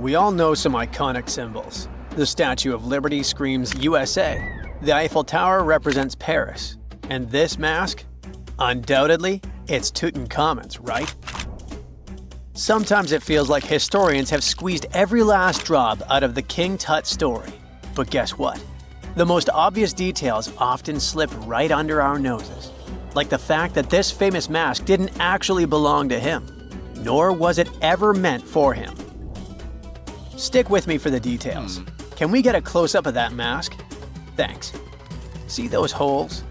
We all know some iconic symbols. The Statue of Liberty screams USA. The Eiffel Tower represents Paris. And this mask? Undoubtedly, it's Tutankhamun's, right? Sometimes it feels like historians have squeezed every last drop out of the King Tut story. But guess what? The most obvious details often slip right under our noses. Like the fact that this famous mask didn't actually belong to him, nor was it ever meant for him. Stick with me for the details. Can we get a close-up of that mask? Thanks. See those holes?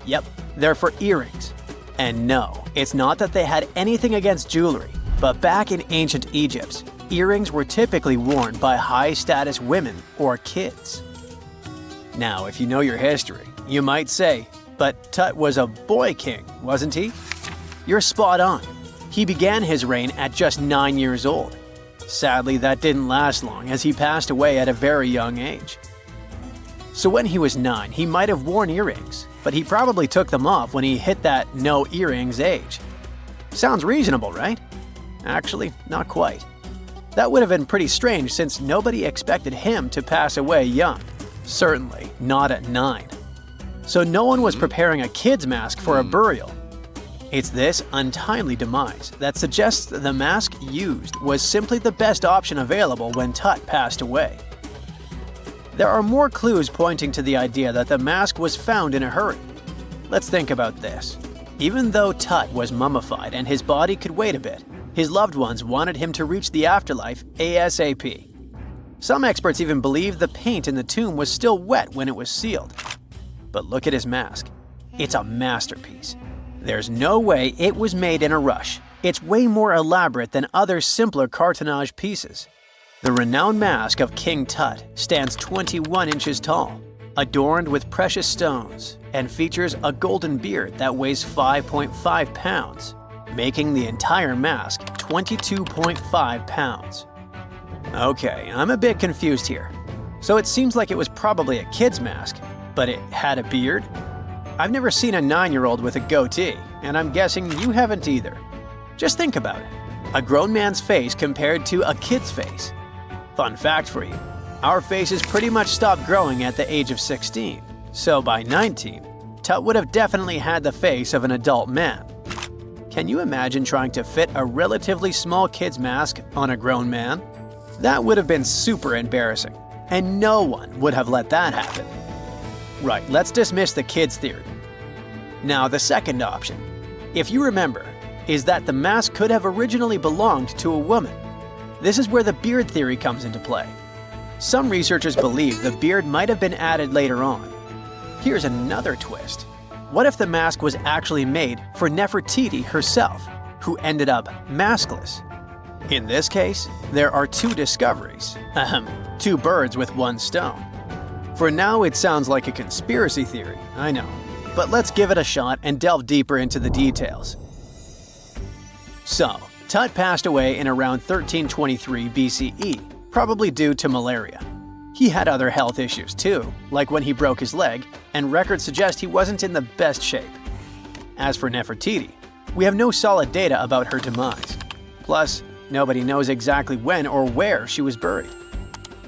Yep, they're for earrings. And no, it's not that they had anything against jewelry, but back in ancient Egypt, earrings were typically worn by high-status women or kids. Now, if you know your history, you might say, but Tut was a boy king, wasn't he? You're spot on. He began his reign at just 9 years old. Sadly, that didn't last long as he passed away at a very young age. So when he was 9, he might have worn earrings, but he probably took them off when he hit that no earrings age. Sounds reasonable, right? Actually, not quite. That would have been pretty strange since nobody expected him to pass away young. Certainly not at 9. So no one was preparing a kid's mask for a burial. It's this untimely demise that suggests that the mask used was simply the best option available when Tut passed away. There are more clues pointing to the idea that the mask was found in a hurry. Let's think about this. Even though Tut was mummified and his body could wait a bit, his loved ones wanted him to reach the afterlife ASAP. Some experts even believe the paint in the tomb was still wet when it was sealed. But look at his mask. It's a masterpiece. There's no way it was made in a rush. It's way more elaborate than other simpler cartonnage pieces. The renowned mask of King Tut stands 21 inches tall, adorned with precious stones, and features a golden beard that weighs 5.5 pounds, making the entire mask 22.5 pounds. Okay, I'm a bit confused here. So it seems like it was probably a kid's mask, but it had a beard? I've never seen a 9-year-old with a goatee, and I'm guessing you haven't either. Just think about it. A grown man's face compared to a kid's face. Fun fact for you, our faces pretty much stopped growing at the age of 16, so by 19, Tut would have definitely had the face of an adult man. Can you imagine trying to fit a relatively small kid's mask on a grown man? That would have been super embarrassing, and no one would have let that happen. Right, let's dismiss the kids theory. Now, the second option, if you remember, is that the mask could have originally belonged to a woman. This is where the beard theory comes into play. Some researchers believe the beard might have been added later on. Here's another twist. What if the mask was actually made for Nefertiti herself, who ended up maskless? In this case, there are two discoveries. Two birds with one stone. For now, it sounds like a conspiracy theory, I know, but let's give it a shot and delve deeper into the details. So, Tut passed away in around 1323 BCE, probably due to malaria. He had other health issues too, like when he broke his leg, and records suggest he wasn't in the best shape. As for Nefertiti, we have no solid data about her demise. Plus, nobody knows exactly when or where she was buried.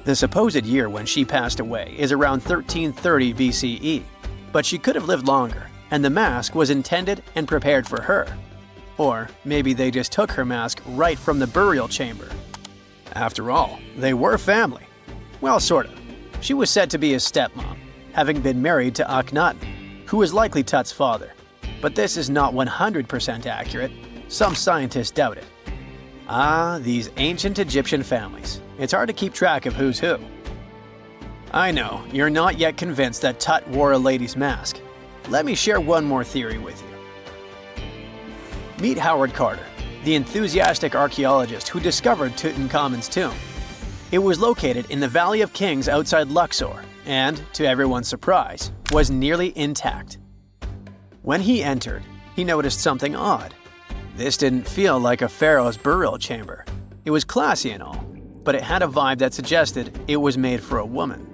The supposed year when she passed away is around 1330 BCE, but she could have lived longer, and the mask was intended and prepared for her. Or maybe they just took her mask right from the burial chamber. After all, they were family. Well, sort of. She was said to be his stepmom, having been married to Akhenaten, who was likely Tut's father. But this is not 100% accurate. Some scientists doubt it. Ah, these ancient Egyptian families. It's hard to keep track of who's who. I know, you're not yet convinced that Tut wore a lady's mask. Let me share one more theory with you. Meet Howard Carter, the enthusiastic archaeologist who discovered Tutankhamun's tomb. It was located in the Valley of Kings outside Luxor, and, to everyone's surprise, was nearly intact. When he entered, he noticed something odd. This didn't feel like a pharaoh's burial chamber. It was classy and all, but it had a vibe that suggested it was made for a woman.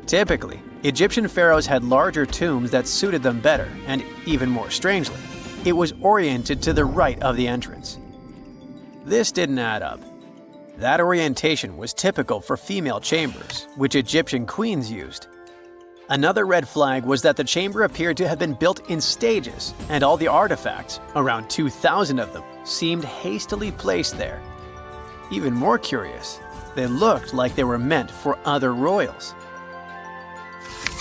Typically, Egyptian pharaohs had larger tombs that suited them better, and even more strangely, it was oriented to the right of the entrance. This didn't add up. That orientation was typical for female chambers, which Egyptian queens used. Another red flag was that the chamber appeared to have been built in stages, and all the artifacts, around 2,000 of them, seemed hastily placed there. Even more curious, they looked like they were meant for other royals.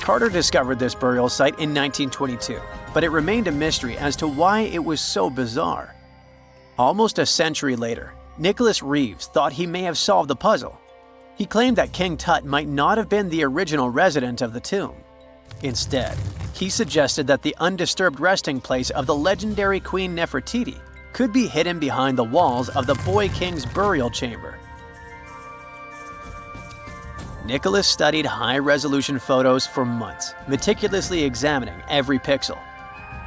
Carter discovered this burial site in 1922, but it remained a mystery as to why it was so bizarre. Almost a century later, Nicholas Reeves thought he may have solved the puzzle. He claimed that King Tut might not have been the original resident of the tomb. Instead, he suggested that the undisturbed resting place of the legendary Queen Nefertiti could be hidden behind the walls of the boy king's burial chamber. Nicholas studied high-resolution photos for months, meticulously examining every pixel.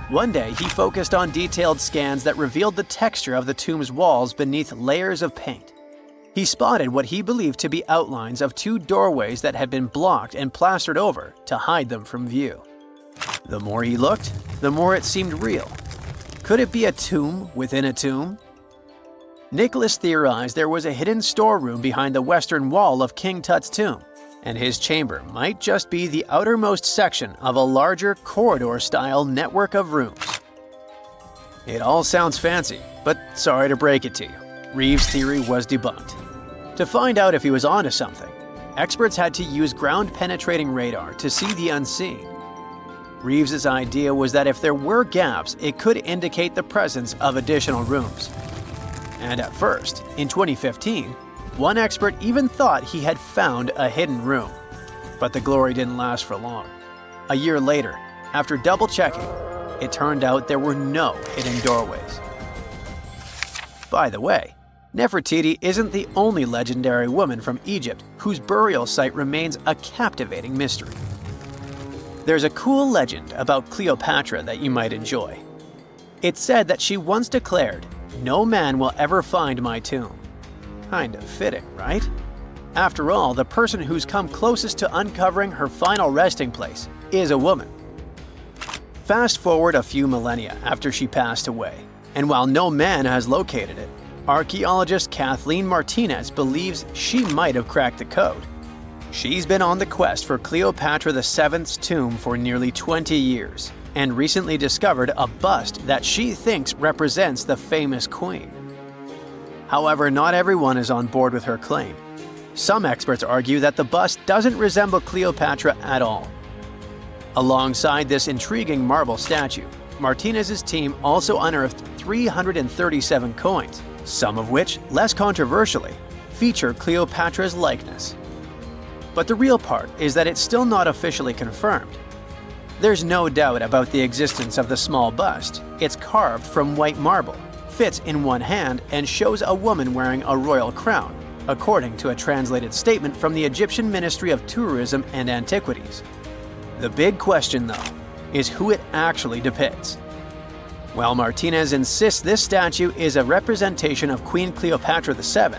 One day, he focused on detailed scans that revealed the texture of the tomb's walls beneath layers of paint. He spotted what he believed to be outlines of two doorways that had been blocked and plastered over to hide them from view. The more he looked, the more it seemed real. Could it be a tomb within a tomb? Nicholas theorized there was a hidden storeroom behind the western wall of King Tut's tomb, and his chamber might just be the outermost section of a larger corridor-style network of rooms. It all sounds fancy, but sorry to break it to you, Reeves' theory was debunked. To find out if he was onto something, experts had to use ground-penetrating radar to see the unseen. Reeves' idea was that if there were gaps, it could indicate the presence of additional rooms. And at first, in 2015, one expert even thought he had found a hidden room. But the glory didn't last for long. A year later, after double-checking, it turned out there were no hidden doorways. By the way, Nefertiti isn't the only legendary woman from Egypt whose burial site remains a captivating mystery. There's a cool legend about Cleopatra that you might enjoy. It's said that she once declared, "No man will ever find my tomb." Kind of fitting, right? After all, the person who's come closest to uncovering her final resting place is a woman. Fast forward a few millennia after she passed away, and while no man has located it, archaeologist Kathleen Martinez believes she might have cracked the code. She's been on the quest for Cleopatra VII's tomb for nearly 20 years, and recently discovered a bust that she thinks represents the famous queen. However, not everyone is on board with her claim. Some experts argue that the bust doesn't resemble Cleopatra at all. Alongside this intriguing marble statue, Martinez's team also unearthed 337 coins, some of which, less controversially, feature Cleopatra's likeness. But the real part is that it's still not officially confirmed. There's no doubt about the existence of the small bust. It's carved from white marble, fits in one hand, and shows a woman wearing a royal crown, according to a translated statement from the Egyptian Ministry of Tourism and Antiquities. The big question, though, is who it actually depicts. While Martinez insists this statue is a representation of Queen Cleopatra VII,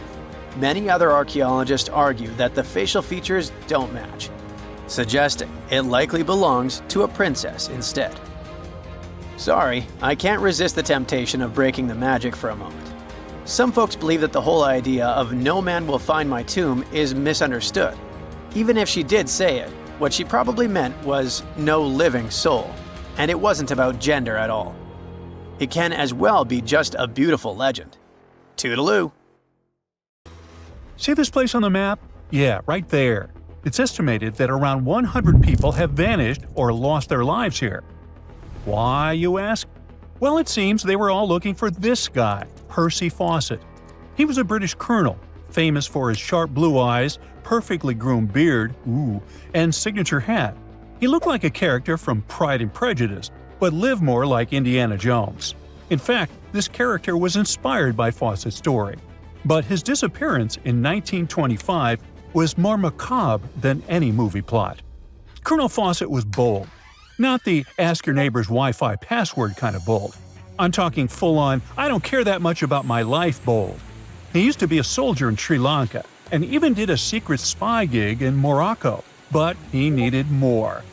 many other archaeologists argue that the facial features don't match, suggesting it likely belongs to a princess instead. Sorry, I can't resist the temptation of breaking the magic for a moment. Some folks believe that the whole idea of "no man will find my tomb" is misunderstood. Even if she did say it, what she probably meant was "no living soul," and it wasn't about gender at all. It can as well be just a beautiful legend. Toodaloo! See this place on the map? Yeah, right there. It's estimated that around 100 people have vanished or lost their lives here. Why, you ask? Well, it seems they were all looking for this guy, Percy Fawcett. He was a British colonel, famous for his sharp blue eyes, perfectly groomed beard, and signature hat. He looked like a character from Pride and Prejudice, but lived more like Indiana Jones. In fact, this character was inspired by Fawcett's story. But his disappearance in 1925 was more macabre than any movie plot. Colonel Fawcett was bold. Not the ask your neighbor's Wi-Fi password kind of bold. I'm talking full-on, I don't care that much about my life bold. He used to be a soldier in Sri Lanka and even did a secret spy gig in Morocco, but he needed more.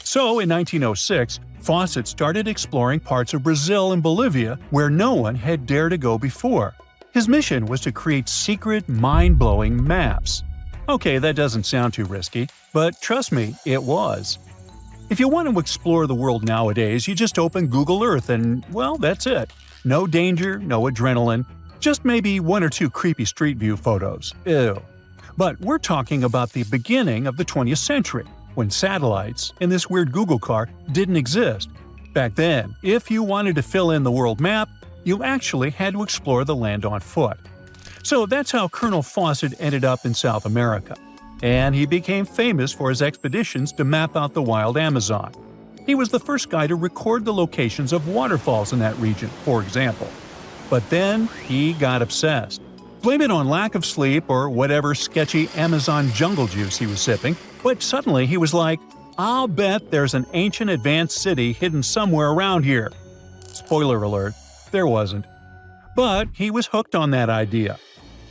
So in 1906, Fawcett started exploring parts of Brazil and Bolivia where no one had dared to go before. His mission was to create secret, mind-blowing maps. Okay, that doesn't sound too risky, but trust me, it was. If you want to explore the world nowadays, you just open Google Earth and, well, that's it. No danger, no adrenaline, just maybe one or two creepy street view photos. Ew. But we're talking about the beginning of the 20th century, when satellites and this weird Google car didn't exist. Back then, if you wanted to fill in the world map, you actually had to explore the land on foot. So that's how Colonel Fawcett ended up in South America. And he became famous for his expeditions to map out the wild Amazon. He was the first guy to record the locations of waterfalls in that region, for example. But then he got obsessed. Blame it on lack of sleep or whatever sketchy Amazon jungle juice he was sipping, but suddenly he was like, I'll bet there's an ancient advanced city hidden somewhere around here. Spoiler alert, there wasn't. But he was hooked on that idea.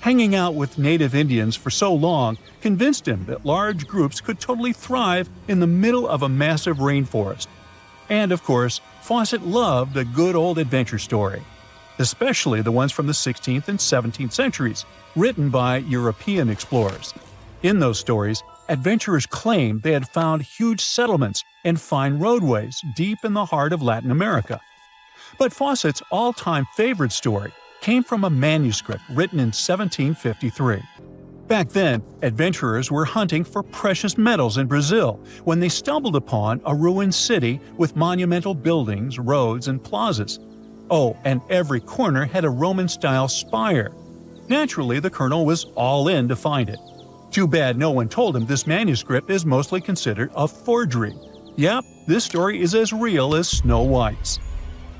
Hanging out with native Indians for so long convinced him that large groups could totally thrive in the middle of a massive rainforest. And of course, Fawcett loved a good old adventure story, especially the ones from the 16th and 17th centuries, written by European explorers. In those stories, adventurers claimed they had found huge settlements and fine roadways deep in the heart of Latin America. But Fawcett's all-time favorite story came from a manuscript written in 1753. Back then, adventurers were hunting for precious metals in Brazil when they stumbled upon a ruined city with monumental buildings, roads, and plazas. Oh, and every corner had a Roman-style spire. Naturally, the colonel was all in to find it. Too bad no one told him this manuscript is mostly considered a forgery. Yep, this story is as real as Snow White's.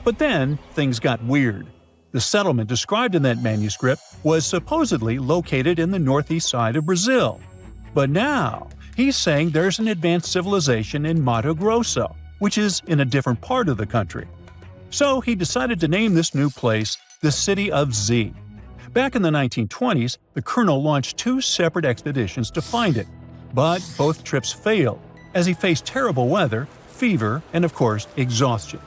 But then, things got weird. The settlement described in that manuscript was supposedly located in the northeast side of Brazil. But now, he's saying there's an advanced civilization in Mato Grosso, which is in a different part of the country. So he decided to name this new place the City of Z. Back in the 1920s, the colonel launched 2 separate expeditions to find it. But both trips failed, as he faced terrible weather, fever, and of course, exhaustion.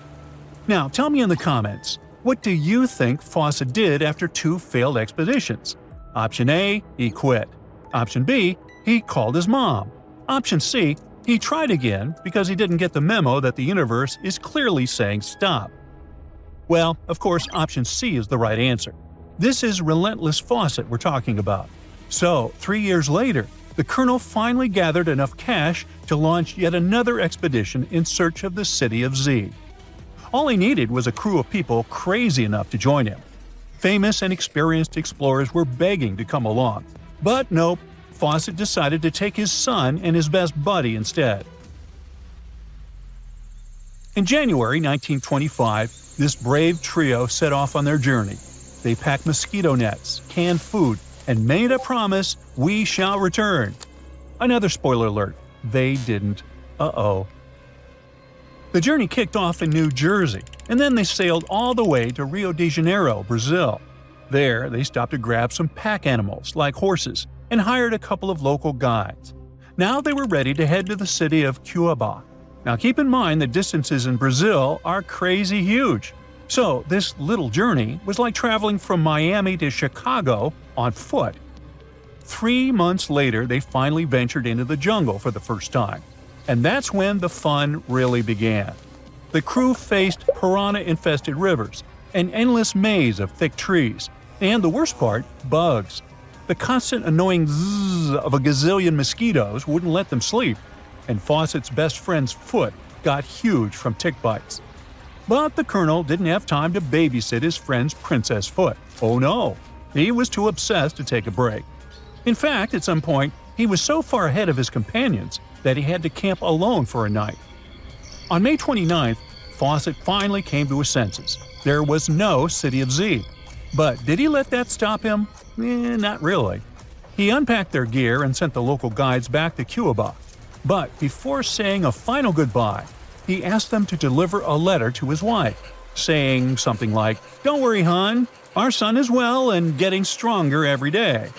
Now, tell me in the comments, what do you think Fawcett did after 2 failed expeditions? Option A, he quit. Option B, he called his mom. Option C, he tried again because he didn't get the memo that the universe is clearly saying stop. Well, of course, option C is the right answer. This is relentless Fawcett we're talking about. So, 3 years later, the colonel finally gathered enough cash to launch yet another expedition in search of the City of Z. All he needed was a crew of people crazy enough to join him. Famous and experienced explorers were begging to come along. But nope, Fawcett decided to take his son and his best buddy instead. In January 1925, this brave trio set off on their journey. They packed mosquito nets, canned food, and made a promise, we shall return. Another spoiler alert, they didn't. Uh-oh. The journey kicked off in New Jersey, and then they sailed all the way to Rio de Janeiro, Brazil. There, they stopped to grab some pack animals, like horses, and hired a couple of local guides. Now they were ready to head to the city of Cuiabá. Now keep in mind the distances in Brazil are crazy huge. So this little journey was like traveling from Miami to Chicago on foot. 3 months later, they finally ventured into the jungle for the first time. And that's when the fun really began. The crew faced piranha-infested rivers, an endless maze of thick trees, and the worst part, bugs. The constant annoying zzz of a gazillion mosquitoes wouldn't let them sleep, and Fawcett's best friend's foot got huge from tick bites. But the colonel didn't have time to babysit his friend's princess foot. Oh no, he was too obsessed to take a break. In fact, at some point, he was so far ahead of his companions that he had to camp alone for a night. On May 29th, Fawcett finally came to his senses. There was no City of Z. But did he let that stop him? Not really. He unpacked their gear and sent the local guides back to Cuiabá. But before saying a final goodbye, he asked them to deliver a letter to his wife, saying something like, "Don't worry, hon, our son is well and getting stronger every day."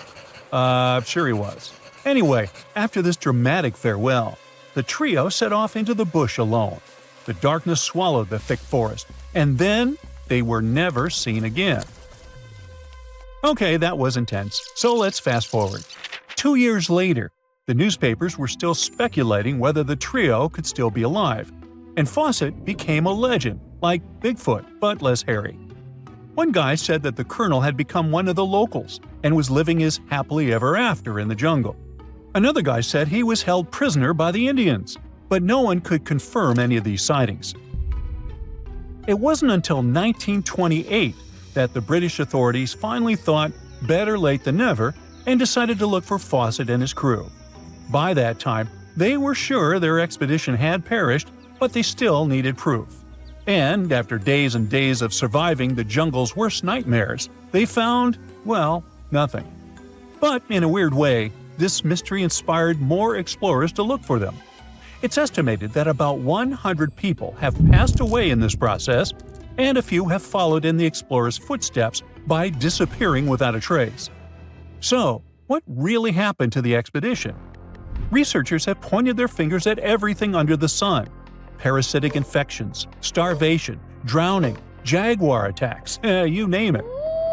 Sure he was. Anyway, after this dramatic farewell, the trio set off into the bush alone. The darkness swallowed the thick forest, and then they were never seen again. Okay, that was intense, so let's fast forward. 2 years later, the newspapers were still speculating whether the trio could still be alive, and Fawcett became a legend, like Bigfoot, but less hairy. One guy said that the colonel had become one of the locals and was living his happily ever after in the jungle. Another guy said he was held prisoner by the Indians, but no one could confirm any of these sightings. It wasn't until 1928 that the British authorities finally thought better late than never and decided to look for Fawcett and his crew. By that time, they were sure their expedition had perished, but they still needed proof. And after days and days of surviving the jungle's worst nightmares, they found, well, nothing. But in a weird way, this mystery inspired more explorers to look for them. It's estimated that about 100 people have passed away in this process, and a few have followed in the explorers' footsteps by disappearing without a trace. So, what really happened to the expedition? Researchers have pointed their fingers at everything under the sun: parasitic infections, starvation, drowning, jaguar attacks, you name it.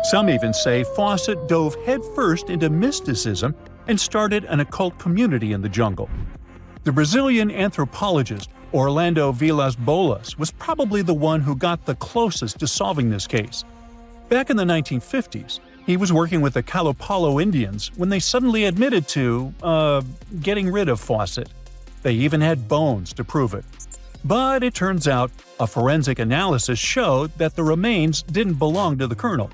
Some even say Fawcett dove headfirst into mysticism and started an occult community in the jungle. The Brazilian anthropologist Orlando Vilas-Boas was probably the one who got the closest to solving this case. Back in the 1950s, he was working with the Kalapalo Indians when they suddenly admitted to, getting rid of Fawcett. They even had bones to prove it. But it turns out a forensic analysis showed that the remains didn't belong to the colonel.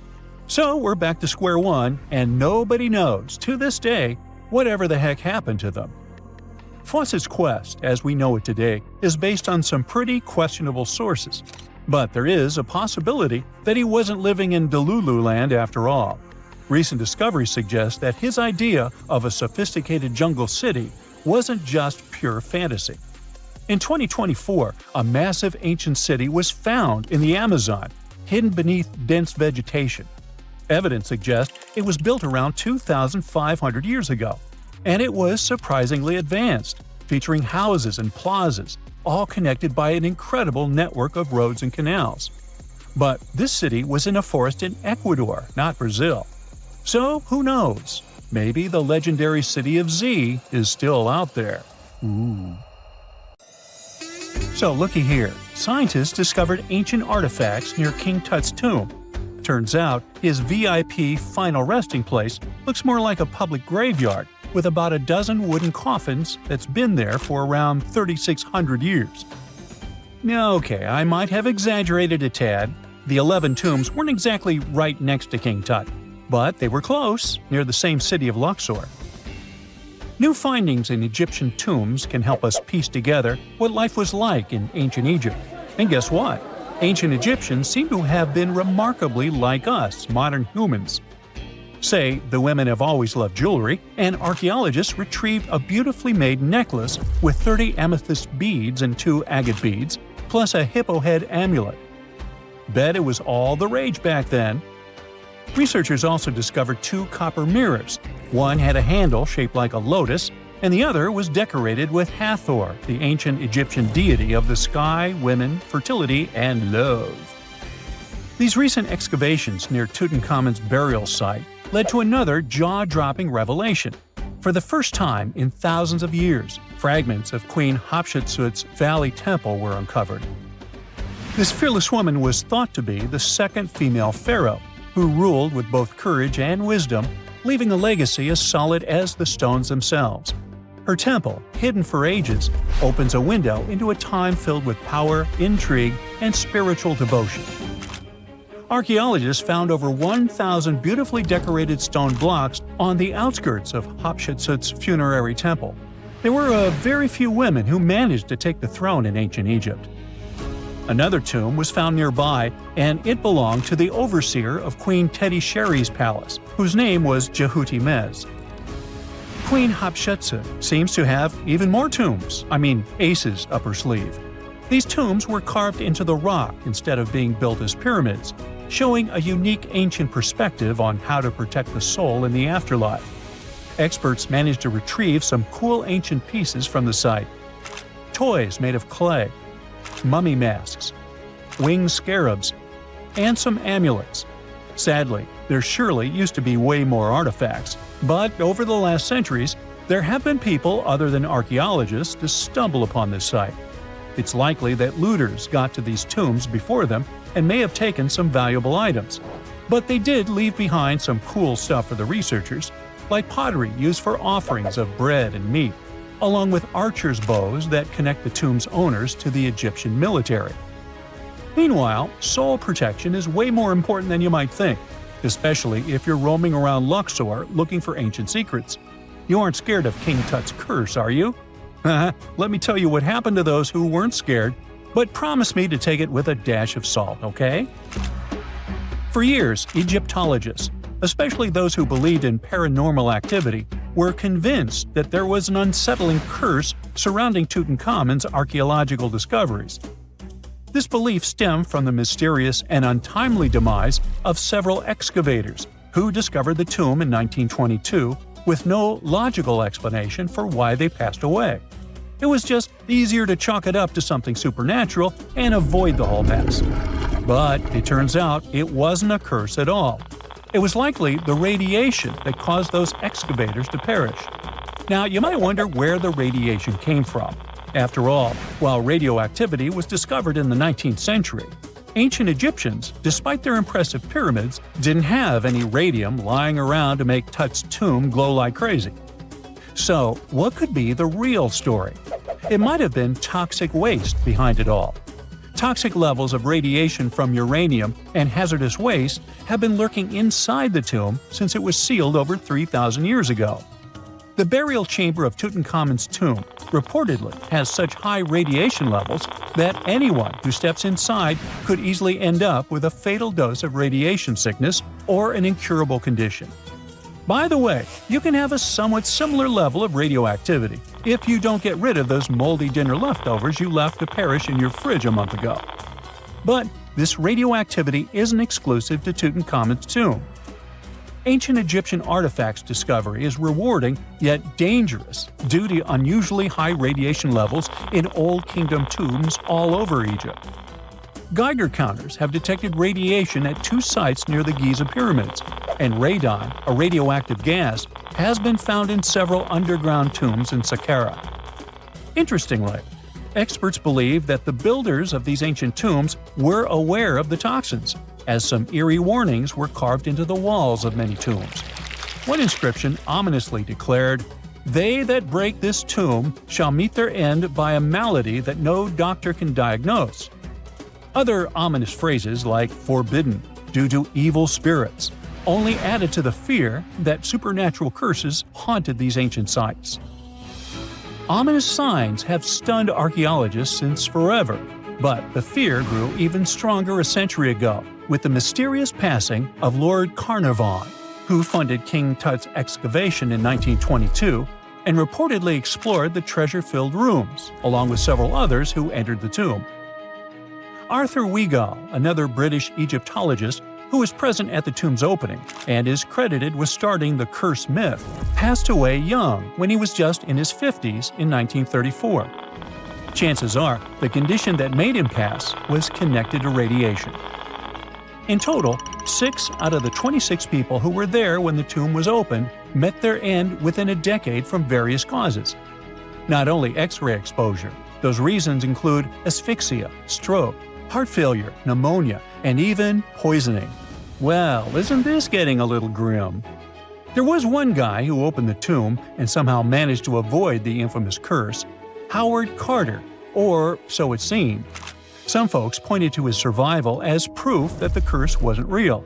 So we're back to square one, and nobody knows, to this day, whatever the heck happened to them. Fawcett's quest, as we know it today, is based on some pretty questionable sources. But there is a possibility that he wasn't living in Delulu land after all. Recent discoveries suggest that his idea of a sophisticated jungle city wasn't just pure fantasy. In 2024, a massive ancient city was found in the Amazon, hidden beneath dense vegetation. Evidence suggests it was built around 2,500 years ago, and it was surprisingly advanced, featuring houses and plazas, all connected by an incredible network of roads and canals. But this city was in a forest in Ecuador, not Brazil. So who knows? Maybe the legendary city of Z is still out there. Ooh. So looky here, scientists discovered ancient artifacts near King Tut's tomb. Turns out his VIP final resting place looks more like a public graveyard with about a dozen wooden coffins that's been there for around 3,600 years. Now, okay, I might have exaggerated a tad. The 11 tombs weren't exactly right next to King Tut, but they were close, near the same city of Luxor. New findings in Egyptian tombs can help us piece together what life was like in ancient Egypt. And guess what? Ancient Egyptians seem to have been remarkably like us, modern humans. Say, the women have always loved jewelry, and archaeologists retrieved a beautifully made necklace with 30 amethyst beads and 2 agate beads, plus a hippo head amulet. Bet it was all the rage back then. Researchers also discovered 2 copper mirrors. One had a handle shaped like a lotus, and the other was decorated with Hathor, the ancient Egyptian deity of the sky, women, fertility, and love. These recent excavations near Tutankhamun's burial site led to another jaw-dropping revelation. For the first time in thousands of years, fragments of Queen Hatshepsut's Valley Temple were uncovered. This fearless woman was thought to be the second female pharaoh, who ruled with both courage and wisdom, leaving a legacy as solid as the stones themselves. Her temple, hidden for ages, opens a window into a time filled with power, intrigue, and spiritual devotion. Archaeologists found over 1,000 beautifully decorated stone blocks on the outskirts of Hatshepsut's funerary temple. There were very few women who managed to take the throne in ancient Egypt. Another tomb was found nearby, and it belonged to the overseer of Queen Teti Sheri's palace, whose name was Jehuti-Mez. Queen Hatshepsut seems to have even more tombs, aces up her sleeve. These tombs were carved into the rock instead of being built as pyramids, showing a unique ancient perspective on how to protect the soul in the afterlife. Experts managed to retrieve some cool ancient pieces from the site. Toys made of clay, mummy masks, winged scarabs, and some amulets. Sadly, There surely used to be way more artifacts, but over the last centuries, there have been people other than archaeologists to stumble upon this site. It's likely that looters got to these tombs before them and may have taken some valuable items. But they did leave behind some cool stuff for the researchers, like pottery used for offerings of bread and meat, along with archers' bows that connect the tomb's owners to the Egyptian military. Meanwhile, soul protection is way more important than you might think, especially if you're roaming around Luxor looking for ancient secrets. You aren't scared of King Tut's curse, are you? Let me tell you what happened to those who weren't scared, but promise me to take it with a dash of salt, okay? For years, Egyptologists, especially those who believed in paranormal activity, were convinced that there was an unsettling curse surrounding Tutankhamun's archaeological discoveries. This belief stemmed from the mysterious and untimely demise of several excavators who discovered the tomb in 1922 with no logical explanation for why they passed away. It was just easier to chalk it up to something supernatural and avoid the whole mess. But it turns out it wasn't a curse at all. It was likely the radiation that caused those excavators to perish. Now, you might wonder where the radiation came from. After all, while radioactivity was discovered in the 19th century, ancient Egyptians, despite their impressive pyramids, didn't have any radium lying around to make Tut's tomb glow like crazy. So, what could be the real story? It might have been toxic waste behind it all. Toxic levels of radiation from uranium and hazardous waste have been lurking inside the tomb since it was sealed over 3,000 years ago. The burial chamber of Tutankhamun's tomb reportedly has such high radiation levels that anyone who steps inside could easily end up with a fatal dose of radiation sickness or an incurable condition. By the way, you can have a somewhat similar level of radioactivity if you don't get rid of those moldy dinner leftovers you left to perish in your fridge a month ago. But this radioactivity isn't exclusive to Tutankhamun's tomb. Ancient Egyptian artifacts discovery is rewarding yet dangerous due to unusually high radiation levels in Old Kingdom tombs all over Egypt. Geiger counters have detected radiation at 2 sites near the Giza pyramids, and radon, a radioactive gas, has been found in several underground tombs in Saqqara. Interestingly, experts believe that the builders of these ancient tombs were aware of the toxins, as some eerie warnings were carved into the walls of many tombs. One inscription ominously declared, "They that break this tomb shall meet their end by a malady that no doctor can diagnose." Other ominous phrases like "forbidden," "due to evil spirits," only added to the fear that supernatural curses haunted these ancient sites. Ominous signs have stunned archaeologists since forever, but the fear grew even stronger a century ago with the mysterious passing of Lord Carnarvon, who funded King Tut's excavation in 1922 and reportedly explored the treasure-filled rooms, along with several others who entered the tomb. Arthur Weigall, another British Egyptologist who was present at the tomb's opening and is credited with starting the curse myth, passed away young when he was just in his 50s in 1934. Chances are the condition that made him pass was connected to radiation. In total, 6 out of the 26 people who were there when the tomb was opened met their end within a decade from various causes. Not only X-ray exposure, those reasons include asphyxia, stroke, heart failure, pneumonia, and even poisoning. Well, isn't this getting a little grim? There was one guy who opened the tomb and somehow managed to avoid the infamous curse, Howard Carter, or so it seemed. Some folks pointed to his survival as proof that the curse wasn't real.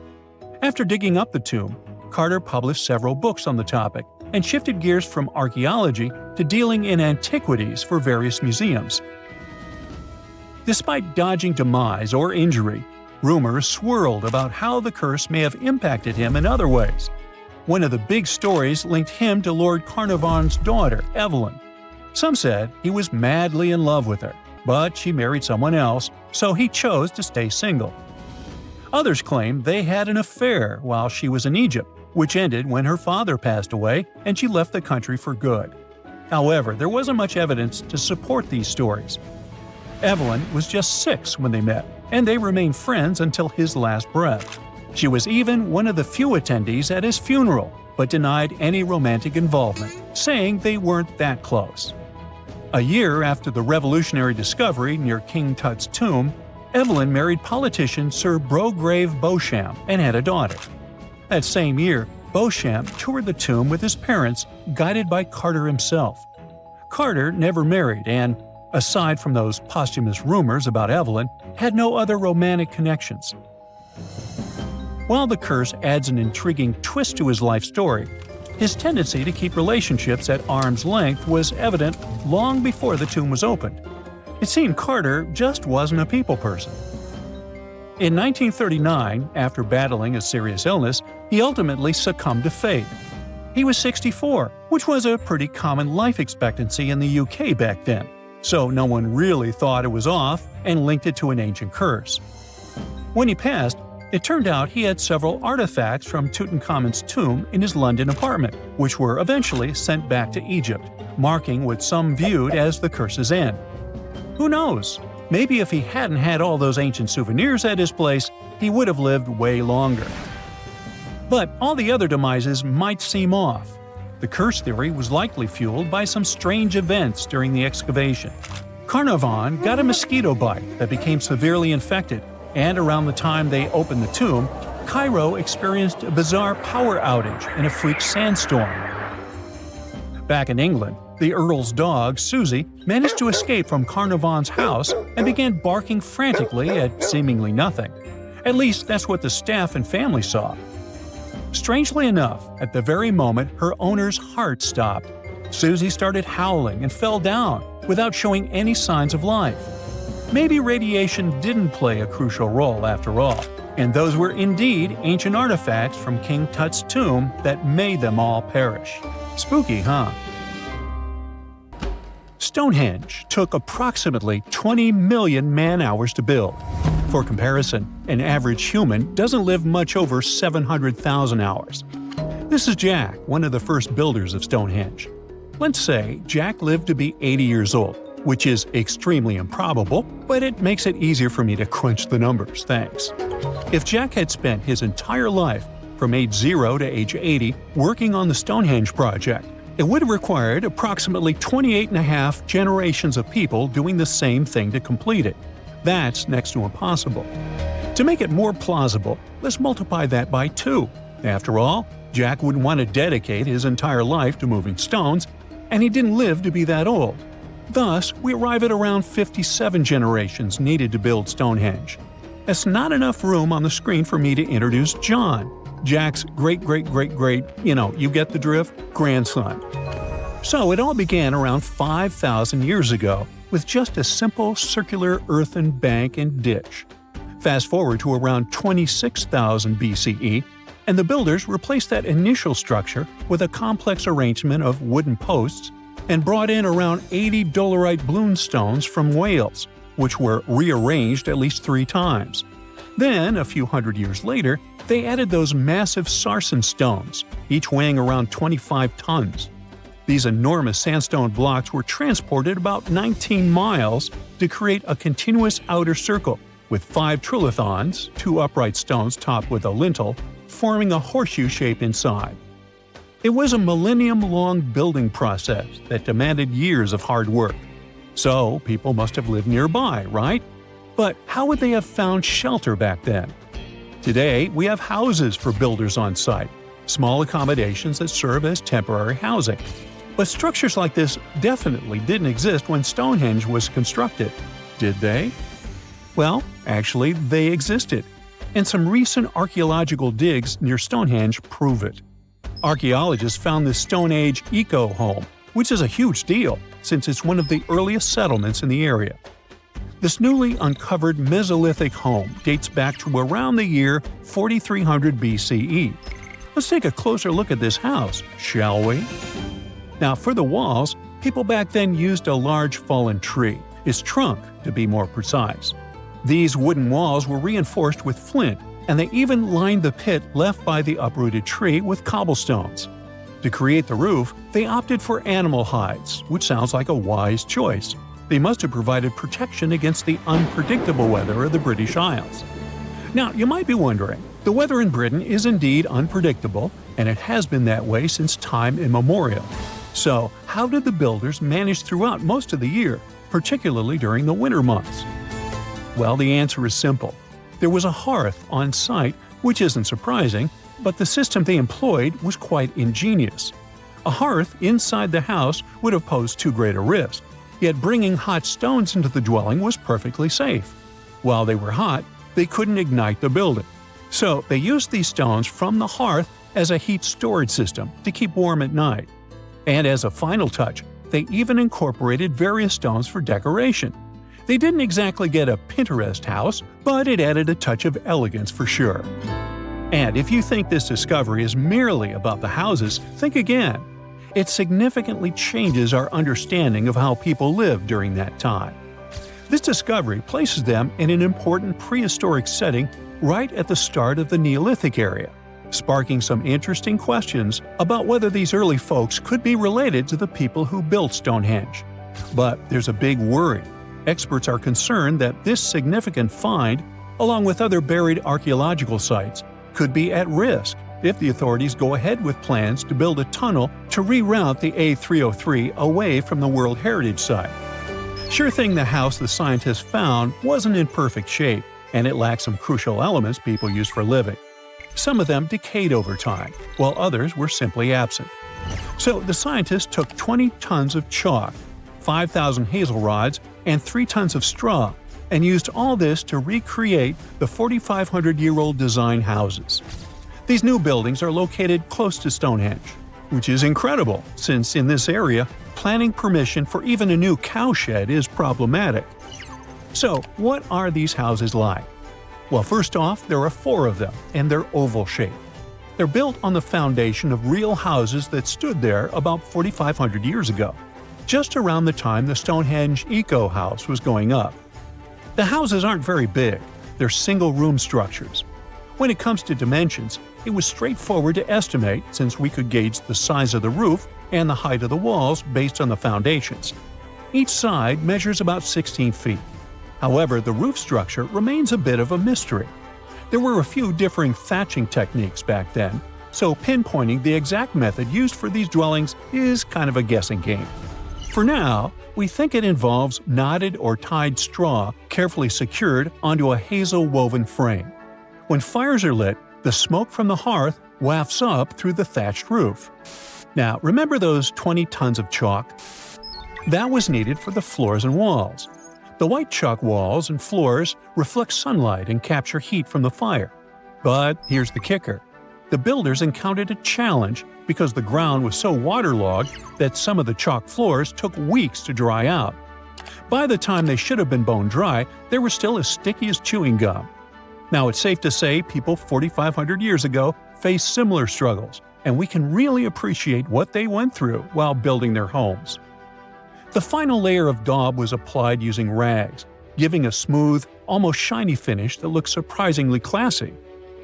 After digging up the tomb, Carter published several books on the topic and shifted gears from archaeology to dealing in antiquities for various museums. Despite dodging demise or injury, rumors swirled about how the curse may have impacted him in other ways. One of the big stories linked him to Lord Carnarvon's daughter, Evelyn. Some said he was madly in love with her, but she married someone else, so he chose to stay single. Others claimed they had an affair while she was in Egypt, which ended when her father passed away and she left the country for good. However, there wasn't much evidence to support these stories. Evelyn was just 6 when they met, and they remained friends until his last breath. She was even one of the few attendees at his funeral, but denied any romantic involvement, saying they weren't that close. A year after the revolutionary discovery near King Tut's tomb, Evelyn married politician Sir Brograve Beauchamp and had a daughter. That same year, Beauchamp toured the tomb with his parents, guided by Carter himself. Carter never married and, aside from those posthumous rumors about Evelyn, had no other romantic connections. While the curse adds an intriguing twist to his life story, his tendency to keep relationships at arm's length was evident long before the tomb was opened. It seemed Carter just wasn't a people person. In 1939, after battling a serious illness, he ultimately succumbed to fate. He was 64, which was a pretty common life expectancy in the UK back then, so no one really thought it was off and linked it to an ancient curse. When he passed, it turned out he had several artifacts from Tutankhamun's tomb in his London apartment, which were eventually sent back to Egypt, marking what some viewed as the curse's end. Who knows? Maybe if he hadn't had all those ancient souvenirs at his place, he would have lived way longer. But all the other demises might seem off. The curse theory was likely fueled by some strange events during the excavation. Carnarvon got a mosquito bite that became severely infected, and around the time they opened the tomb, Cairo experienced a bizarre power outage and a freak sandstorm. Back in England, the Earl's dog, Susie, managed to escape from Carnarvon's house and began barking frantically at seemingly nothing. At least that's what the staff and family saw. Strangely enough, at the very moment her owner's heart stopped, Susie started howling and fell down without showing any signs of life. Maybe radiation didn't play a crucial role after all, and those were indeed ancient artifacts from King Tut's tomb that made them all perish. Spooky, huh? Stonehenge took approximately 20 million man-hours to build. For comparison, an average human doesn't live much over 700,000 hours. This is Jack, one of the first builders of Stonehenge. Let's say Jack lived to be 80 years old, which is extremely improbable, but it makes it easier for me to crunch the numbers, thanks. If Jack had spent his entire life, from age 0 to age 80, working on the Stonehenge project, it would have required approximately 28.5 generations of people doing the same thing to complete it. That's next to impossible. To make it more plausible, let's multiply that by 2. After all, Jack wouldn't want to dedicate his entire life to moving stones, and he didn't live to be that old. Thus, we arrive at around 57 generations needed to build Stonehenge. That's not enough room on the screen for me to introduce John, Jack's great-great-great-great, you get the drift, grandson. So it all began around 5,000 years ago with just a simple circular earthen bank and ditch. Fast forward to around 26,000 BCE, and the builders replaced that initial structure with a complex arrangement of wooden posts and brought in around 80 dolerite bloom stones from Wales, which were rearranged at least 3 times. Then, a few hundred years later, they added those massive sarsen stones, each weighing around 25 tons. These enormous sandstone blocks were transported about 19 miles to create a continuous outer circle, with 5 trilithons, 2 upright stones topped with a lintel, forming a horseshoe shape inside. It was a millennium-long building process that demanded years of hard work. So, people must have lived nearby, right? But how would they have found shelter back then? Today, we have houses for builders on site, small accommodations that serve as temporary housing. But structures like this definitely didn't exist when Stonehenge was constructed, did they? Well, actually, they existed, and some recent archaeological digs near Stonehenge prove it. Archaeologists found this Stone Age eco-home, which is a huge deal since it's one of the earliest settlements in the area. This newly uncovered Mesolithic home dates back to around the year 4300 BCE. Let's take a closer look at this house, shall we? Now, for the walls, people back then used a large fallen tree, its trunk to be more precise. These wooden walls were reinforced with flint, and they even lined the pit left by the uprooted tree with cobblestones. To create the roof, they opted for animal hides, which sounds like a wise choice. They must have provided protection against the unpredictable weather of the British Isles. Now, you might be wondering, The weather in Britain is indeed unpredictable, and it has been that way since time immemorial. So, how did the builders manage throughout most of the year, particularly during the winter months? Well, the answer is simple. There was a hearth on site, which isn't surprising, but the system they employed was quite ingenious. A hearth inside the house would have posed too great a risk, yet bringing hot stones into the dwelling was perfectly safe. While they were hot, they couldn't ignite the building. So they used these stones from the hearth as a heat storage system to keep warm at night. And as a final touch, they even incorporated various stones for decoration. They didn't exactly get a Pinterest house, but it added a touch of elegance for sure. And if you think this discovery is merely about the houses, think again. It significantly changes our understanding of how people lived during that time. This discovery places them in an important prehistoric setting right at the start of the Neolithic area, sparking some interesting questions about whether these early folks could be related to the people who built Stonehenge. But there's a big worry. Experts are concerned that this significant find, along with other buried archaeological sites, could be at risk if the authorities go ahead with plans to build a tunnel to reroute the A303 away from the World Heritage Site. Sure thing the house the scientists found wasn't in perfect shape, and it lacked some crucial elements people use for living. Some of them decayed over time, while others were simply absent. So the scientists took 20 tons of chalk, 5,000 hazel rods, and 3 tons of straw, and used all this to recreate the 4,500-year-old design houses. These new buildings are located close to Stonehenge, which is incredible since in this area, planning permission for even a new cowshed is problematic. So, what are these houses like? Well, first off, there are 4 of them, and they're oval-shaped. They're built on the foundation of real houses that stood there about 4,500 years ago, just around the time the Stonehenge Eco House was going up. The houses aren't very big, they're single-room structures. When it comes to dimensions, it was straightforward to estimate since we could gauge the size of the roof and the height of the walls based on the foundations. Each side measures about 16 feet. However, the roof structure remains a bit of a mystery. There were a few differing thatching techniques back then, so pinpointing the exact method used for these dwellings is kind of a guessing game. For now, we think it involves knotted or tied straw carefully secured onto a hazel-woven frame. When fires are lit, the smoke from the hearth wafts up through the thatched roof. Now, remember those 20 tons of chalk? That was needed for the floors and walls. The white chalk walls and floors reflect sunlight and capture heat from the fire. But here's the kicker. The builders encountered a challenge because the ground was so waterlogged that some of the chalk floors took weeks to dry out. By the time they should have been bone dry, they were still as sticky as chewing gum. Now, it's safe to say people 4,500 years ago faced similar struggles, and we can really appreciate what they went through while building their homes. The final layer of daub was applied using rags, giving a smooth, almost shiny finish that looks surprisingly classy.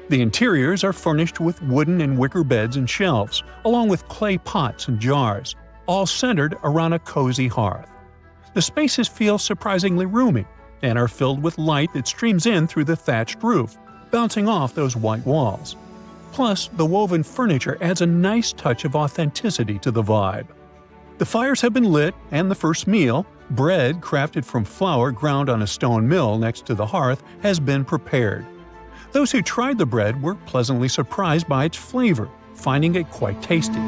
The interiors are furnished with wooden and wicker beds and shelves, along with clay pots and jars, all centered around a cozy hearth. The spaces feel surprisingly roomy and are filled with light that streams in through the thatched roof, bouncing off those white walls. Plus, the woven furniture adds a nice touch of authenticity to the vibe. The fires have been lit, and the first meal, bread crafted from flour ground on a stone mill next to the hearth, has been prepared. Those who tried the bread were pleasantly surprised by its flavor, finding it quite tasty.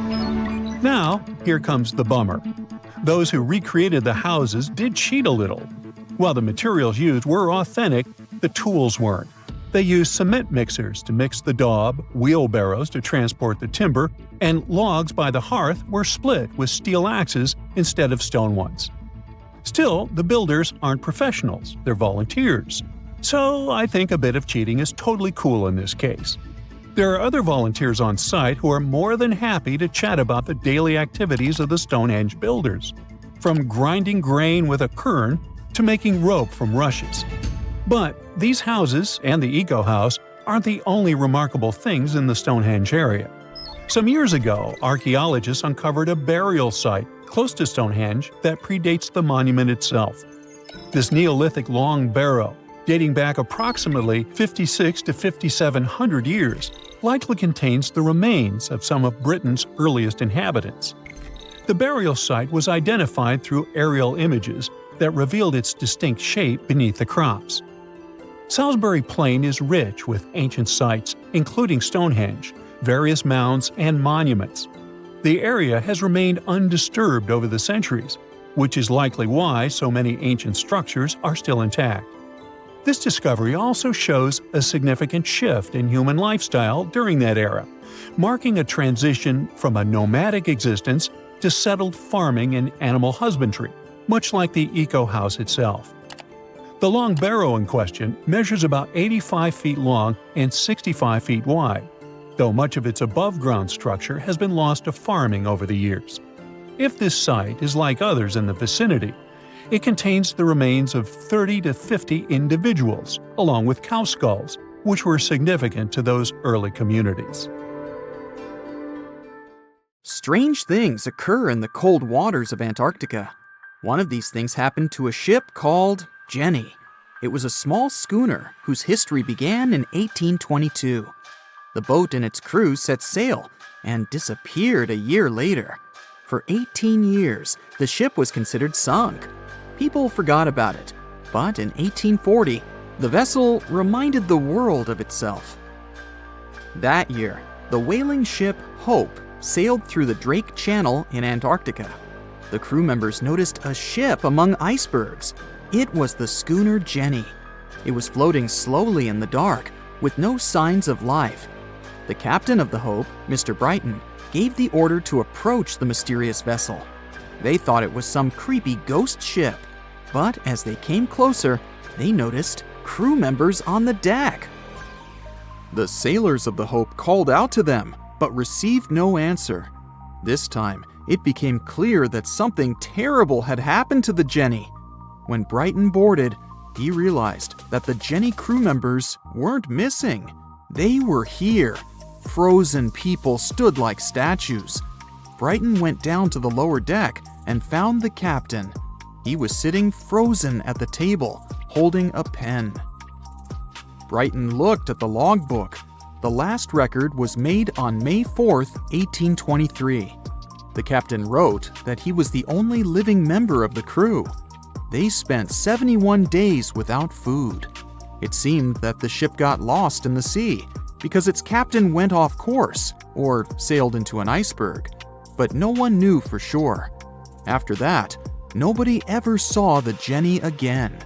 Now, here comes the bummer. Those who recreated the houses did cheat a little. While the materials used were authentic, the tools weren't. They used cement mixers to mix the daub, wheelbarrows to transport the timber, and logs by the hearth were split with steel axes instead of stone ones. Still, the builders aren't professionals, they're volunteers. So I think a bit of cheating is totally cool in this case. There are other volunteers on site who are more than happy to chat about the daily activities of the Stonehenge builders, from grinding grain with a quern to making rope from rushes. But these houses and the Eco House aren't the only remarkable things in the Stonehenge area. Some years ago, archaeologists uncovered a burial site close to Stonehenge that predates the monument itself. This Neolithic long barrow, dating back approximately 56 to 5,700 years, likely contains the remains of some of Britain's earliest inhabitants. The burial site was identified through aerial images that revealed its distinct shape beneath the crops. Salisbury Plain is rich with ancient sites, including Stonehenge, various mounds, and monuments. The area has remained undisturbed over the centuries, which is likely why so many ancient structures are still intact. This discovery also shows a significant shift in human lifestyle during that era, marking a transition from a nomadic existence to settled farming and animal husbandry, much like the eco-house itself. The long barrow in question measures about 85 feet long and 65 feet wide, though much of its above-ground structure has been lost to farming over the years. If this site is like others in the vicinity, it contains the remains of 30 to 50 individuals, along with cow skulls, which were significant to those early communities. Strange things occur in the cold waters of Antarctica. One of these things happened to a ship called Jenny. It was a small schooner whose history began in 1822. The boat and its crew set sail and disappeared a year later. For 18 years, the ship was considered sunk. People forgot about it, but in 1840, the vessel reminded the world of itself. That year, the whaling ship Hope sailed through the Drake Channel in Antarctica. The crew members noticed a ship among icebergs. It was the schooner Jenny. It was floating slowly in the dark, with no signs of life. The captain of the Hope, Mr. Brighton, gave the order to approach the mysterious vessel. They thought it was some creepy ghost ship, but as they came closer, they noticed crew members on the deck. The sailors of the Hope called out to them, but received no answer. This time, it became clear that something terrible had happened to the Jenny. When Brighton boarded, he realized that the Jenny crew members weren't missing. They were here. Frozen people stood like statues. Brighton went down to the lower deck and found the captain. He was sitting frozen at the table, holding a pen. Brighton looked at the logbook. The last record was made on May 4th, 1823. The captain wrote that he was the only living member of the crew. They spent 71 days without food. It seemed that the ship got lost in the sea because its captain went off course or sailed into an iceberg, but no one knew for sure. After that, nobody ever saw the Jenny again.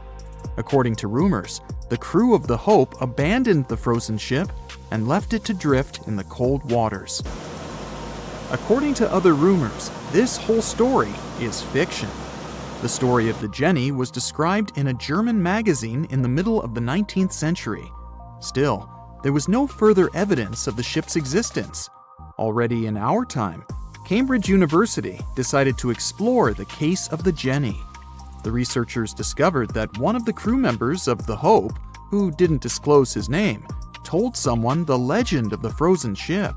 According to rumors, the crew of the Hope abandoned the frozen ship and left it to drift in the cold waters. According to other rumors, this whole story is fiction. The story of the Jenny was described in a German magazine in the middle of the 19th century. Still, there was no further evidence of the ship's existence. Already in our time, Cambridge University decided to explore the case of the Jenny. The researchers discovered that one of the crew members of the Hope, who didn't disclose his name, told someone the legend of the frozen ship.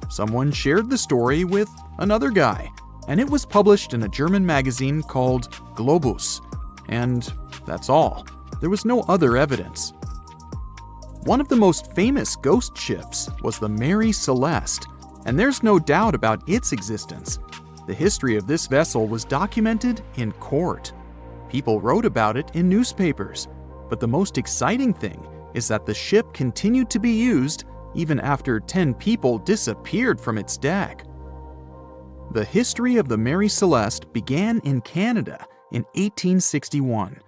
Someone shared the story with another guy, and it was published in a German magazine called Globus. And that's all. There was no other evidence. One of the most famous ghost ships was the Mary Celeste, and there's no doubt about its existence. The history of this vessel was documented in court. People wrote about it in newspapers, but the most exciting thing is that the ship continued to be used even after 10 people disappeared from its deck. The history of the Mary Celeste began in Canada in 1861.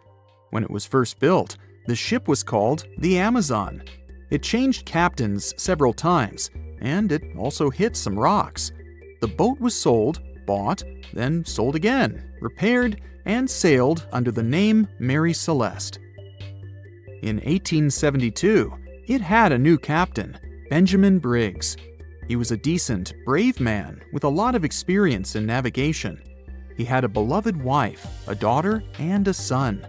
When it was first built, the ship was called the Amazon. It changed captains several times, and it also hit some rocks. The boat was sold, bought, then sold again, repaired, and sailed under the name Mary Celeste. In 1872, it had a new captain, Benjamin Briggs. He was a decent, brave man with a lot of experience in navigation. He had a beloved wife, a daughter, and a son.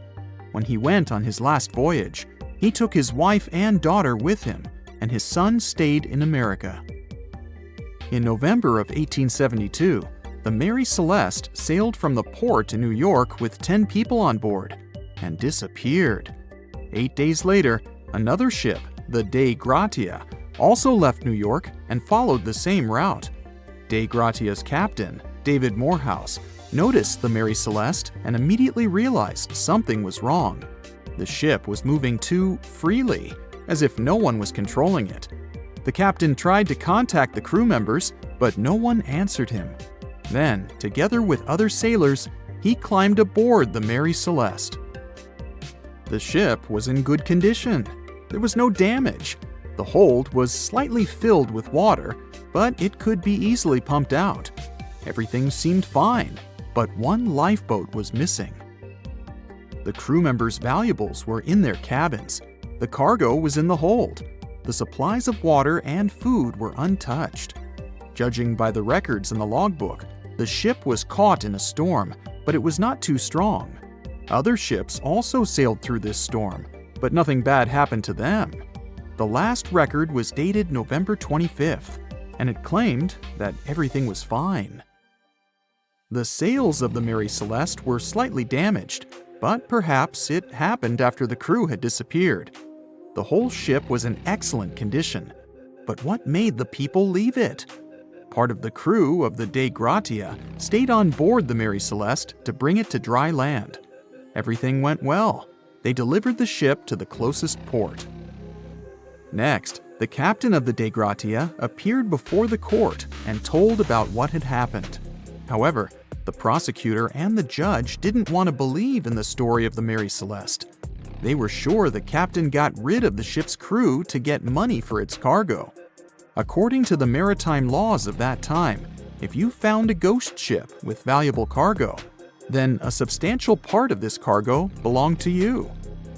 When he went on his last voyage, he took his wife and daughter with him, and his son stayed in America. In November of 1872, the Mary Celeste sailed from the port in New York with 10 people on board and disappeared. 8 days later, another ship, the Dei Gratia, also left New York and followed the same route. Dei Gratia's captain, David Morehouse, noticed the Mary Celeste and immediately realized something was wrong. The ship was moving too freely, as if no one was controlling it. The captain tried to contact the crew members, but no one answered him. Then, together with other sailors, he climbed aboard the Mary Celeste. The ship was in good condition. There was no damage. The hold was slightly filled with water, but it could be easily pumped out. Everything seemed fine, but one lifeboat was missing. The crew members' valuables were in their cabins. The cargo was in the hold. The supplies of water and food were untouched. Judging by the records in the logbook, the ship was caught in a storm, but it was not too strong. Other ships also sailed through this storm, but nothing bad happened to them. The last record was dated November 25th, and it claimed that everything was fine. The sails of the Mary Celeste were slightly damaged, but perhaps it happened after the crew had disappeared. The whole ship was in excellent condition, but what made the people leave it? Part of the crew of the Dei Gratia stayed on board the Mary Celeste to bring it to dry land. Everything went well. They delivered the ship to the closest port. Next, the captain of the Dei Gratia appeared before the court and told about what had happened. However, the prosecutor and the judge didn't want to believe in the story of the Mary Celeste. They were sure the captain got rid of the ship's crew to get money for its cargo. According to the maritime laws of that time, if you found a ghost ship with valuable cargo, then a substantial part of this cargo belonged to you.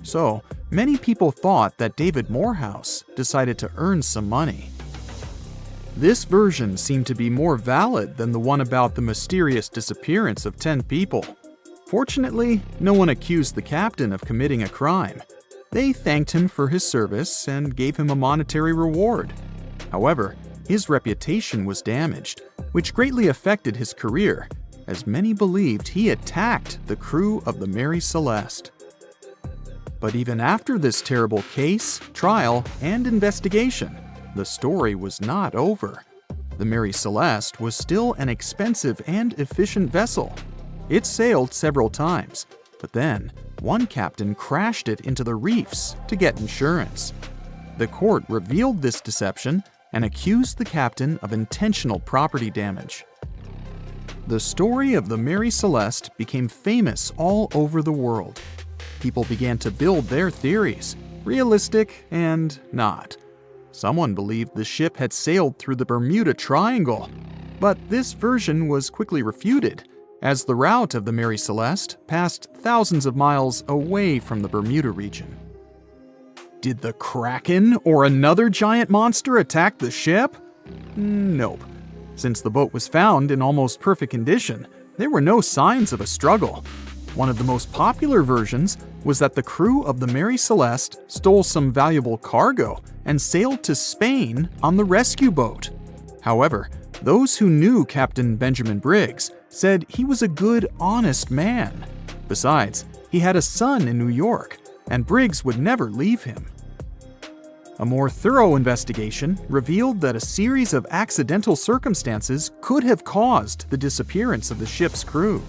So, many people thought that David Morehouse decided to earn some money. This version seemed to be more valid than the one about the mysterious disappearance of 10 people. Fortunately, no one accused the captain of committing a crime. They thanked him for his service and gave him a monetary reward. However, his reputation was damaged, which greatly affected his career, as many believed he attacked the crew of the Mary Celeste. But even after this terrible case, trial, and investigation, the story was not over. The Mary Celeste was still an expensive and efficient vessel. It sailed several times, but then one captain crashed it into the reefs to get insurance. The court revealed this deception and accused the captain of intentional property damage. The story of the Mary Celeste became famous all over the world. People began to build their theories, realistic and not. Someone believed the ship had sailed through the Bermuda Triangle, but this version was quickly refuted, as the route of the Mary Celeste passed thousands of miles away from the Bermuda region. Did the Kraken or another giant monster attack the ship? Nope. Since the boat was found in almost perfect condition, there were no signs of a struggle. One of the most popular versions was that the crew of the Mary Celeste stole some valuable cargo and sailed to Spain on the rescue boat. However, those who knew Captain Benjamin Briggs said he was a good, honest man. Besides, he had a son in New York, and Briggs would never leave him. A more thorough investigation revealed that a series of accidental circumstances could have caused the disappearance of the ship's crew.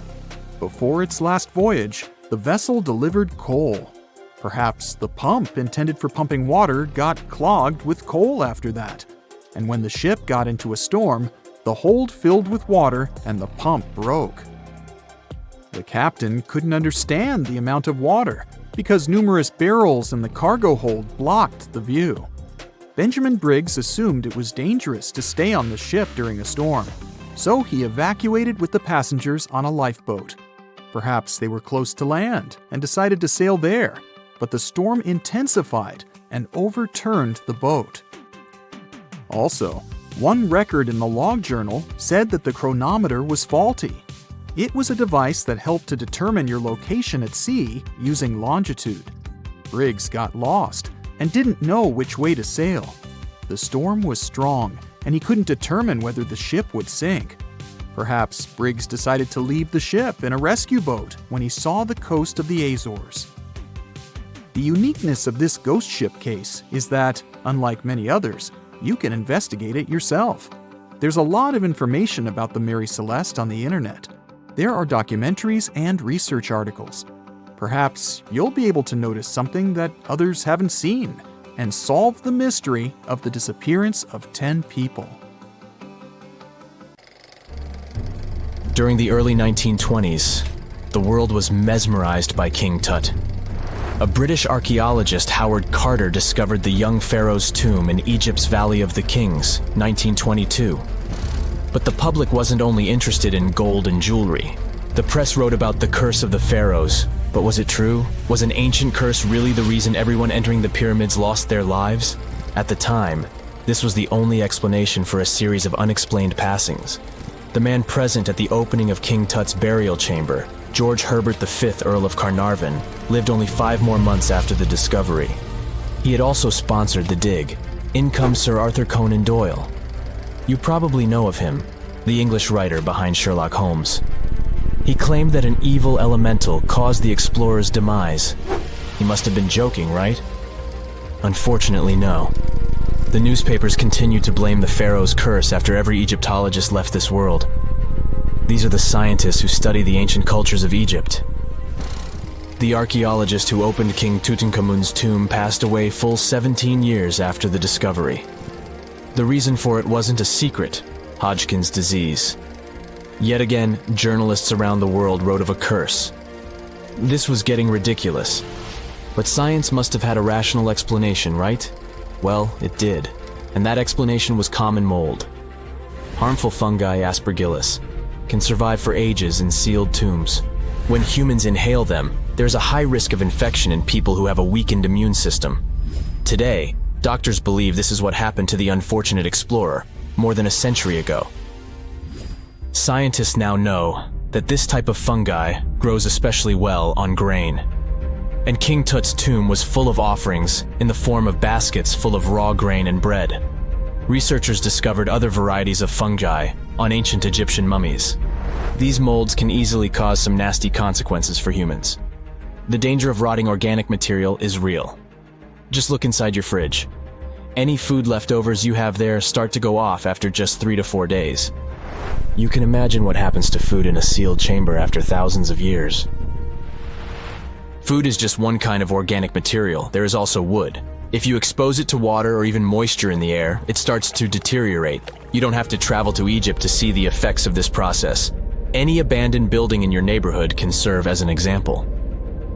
Before its last voyage, the vessel delivered coal. Perhaps the pump intended for pumping water got clogged with coal after that, and when the ship got into a storm, the hold filled with water and the pump broke. The captain couldn't understand the amount of water because numerous barrels in the cargo hold blocked the view. Benjamin Briggs assumed it was dangerous to stay on the ship during a storm, so he evacuated with the passengers on a lifeboat. Perhaps they were close to land and decided to sail there, but the storm intensified and overturned the boat. Also, one record in the log journal said that the chronometer was faulty. It was a device that helped to determine your location at sea using longitude. Briggs got lost and didn't know which way to sail. The storm was strong, and he couldn't determine whether the ship would sink. Perhaps Briggs decided to leave the ship in a rescue boat when he saw the coast of the Azores. The uniqueness of this ghost ship case is that, unlike many others, you can investigate it yourself. There's a lot of information about the Mary Celeste on the internet. There are documentaries and research articles. Perhaps you'll be able to notice something that others haven't seen and solve the mystery of the disappearance of 10 people. During the early 1920s, the world was mesmerized by King Tut. A British archaeologist, Howard Carter, discovered the young pharaoh's tomb in Egypt's Valley of the Kings, 1922. But the public wasn't only interested in gold and jewelry. The press wrote about the curse of the pharaohs, but was it true? Was an ancient curse really the reason everyone entering the pyramids lost their lives? At the time, this was the only explanation for a series of unexplained passings. The man present at the opening of King Tut's burial chamber, George Herbert V, Earl of Carnarvon, lived only 5 more months after the discovery. He had also sponsored the dig. In comes Sir Arthur Conan Doyle. You probably know of him, the English writer behind Sherlock Holmes. He claimed that an evil elemental caused the explorer's demise. He must have been joking, right? Unfortunately, no. The newspapers continued to blame the pharaoh's curse after every Egyptologist left this world. These are the scientists who study the ancient cultures of Egypt. The archaeologist who opened King Tutankhamun's tomb passed away full 17 years after the discovery. The reason for it wasn't a secret: Hodgkin's disease. Yet again, journalists around the world wrote of a curse. This was getting ridiculous. But science must have had a rational explanation, right? Well, it did. And that explanation was common mold. Harmful fungi, Aspergillus, can survive for ages in sealed tombs. When humans inhale them, there's a high risk of infection in people who have a weakened immune system. Today, doctors believe this is what happened to the unfortunate explorer more than a century ago. Scientists now know that this type of fungi grows especially well on grain. And King Tut's tomb was full of offerings in the form of baskets full of raw grain and bread. Researchers discovered other varieties of fungi on ancient Egyptian mummies. These molds can easily cause some nasty consequences for humans. The danger of rotting organic material is real. Just look inside your fridge. Any food leftovers you have there start to go off after just 3 to 4 days. You can imagine what happens to food in a sealed chamber after thousands of years. Food is just one kind of organic material. There is also wood. If you expose it to water or even moisture in the air, it starts to deteriorate. You don't have to travel to Egypt to see the effects of this process. Any abandoned building in your neighborhood can serve as an example.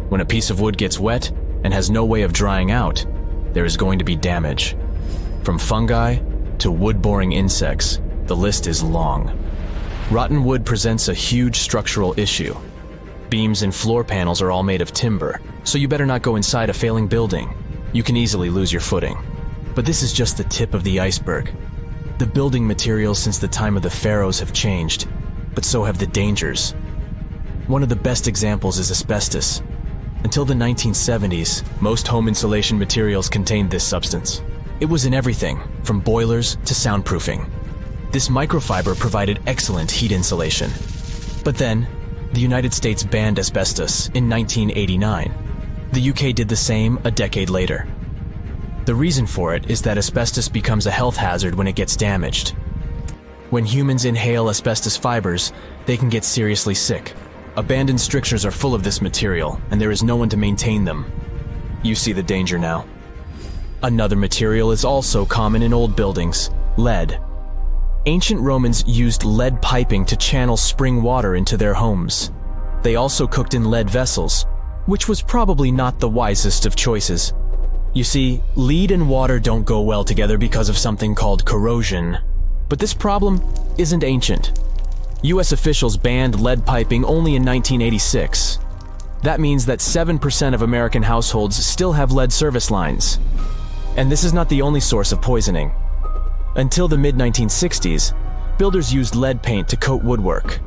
When a piece of wood gets wet and has no way of drying out, there is going to be damage. From fungi to wood-boring insects, the list is long. Rotten wood presents a huge structural issue. Beams and floor panels are all made of timber, so you better not go inside a failing building. You can easily lose your footing. But this is just the tip of the iceberg. The building materials since the time of the pharaohs have changed, but so have the dangers. One of the best examples is asbestos. Until the 1970s, most home insulation materials contained this substance. It was in everything, from boilers to soundproofing. This microfiber provided excellent heat insulation. But then, the United States banned asbestos in 1989. The UK did the same a decade later. The reason for it is that asbestos becomes a health hazard when it gets damaged. When humans inhale asbestos fibers, they can get seriously sick. Abandoned strictures are full of this material, and there is no one to maintain them. You see the danger now. Another material is also common in old buildings: lead. Ancient Romans used lead piping to channel spring water into their homes. They also cooked in lead vessels, which was probably not the wisest of choices. You see, lead and water don't go well together because of something called corrosion. But this problem isn't ancient. US officials banned lead piping only in 1986. That means that 7% of American households still have lead service lines. And this is not the only source of poisoning. Until the mid-1960s, builders used lead paint to coat woodwork.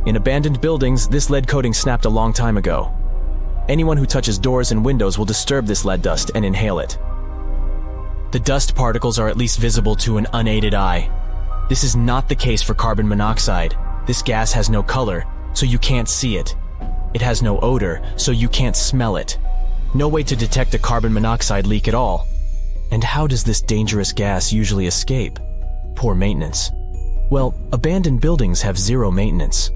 In abandoned buildings, this lead coating snapped a long time ago. Anyone who touches doors and windows will disturb this lead dust and inhale it. The dust particles are at least visible to an unaided eye. This is not the case for carbon monoxide. This gas has no color, so you can't see it. It has no odor, so you can't smell it. No way to detect a carbon monoxide leak at all. And how does this dangerous gas usually escape? Poor maintenance. Well, abandoned buildings have zero maintenance.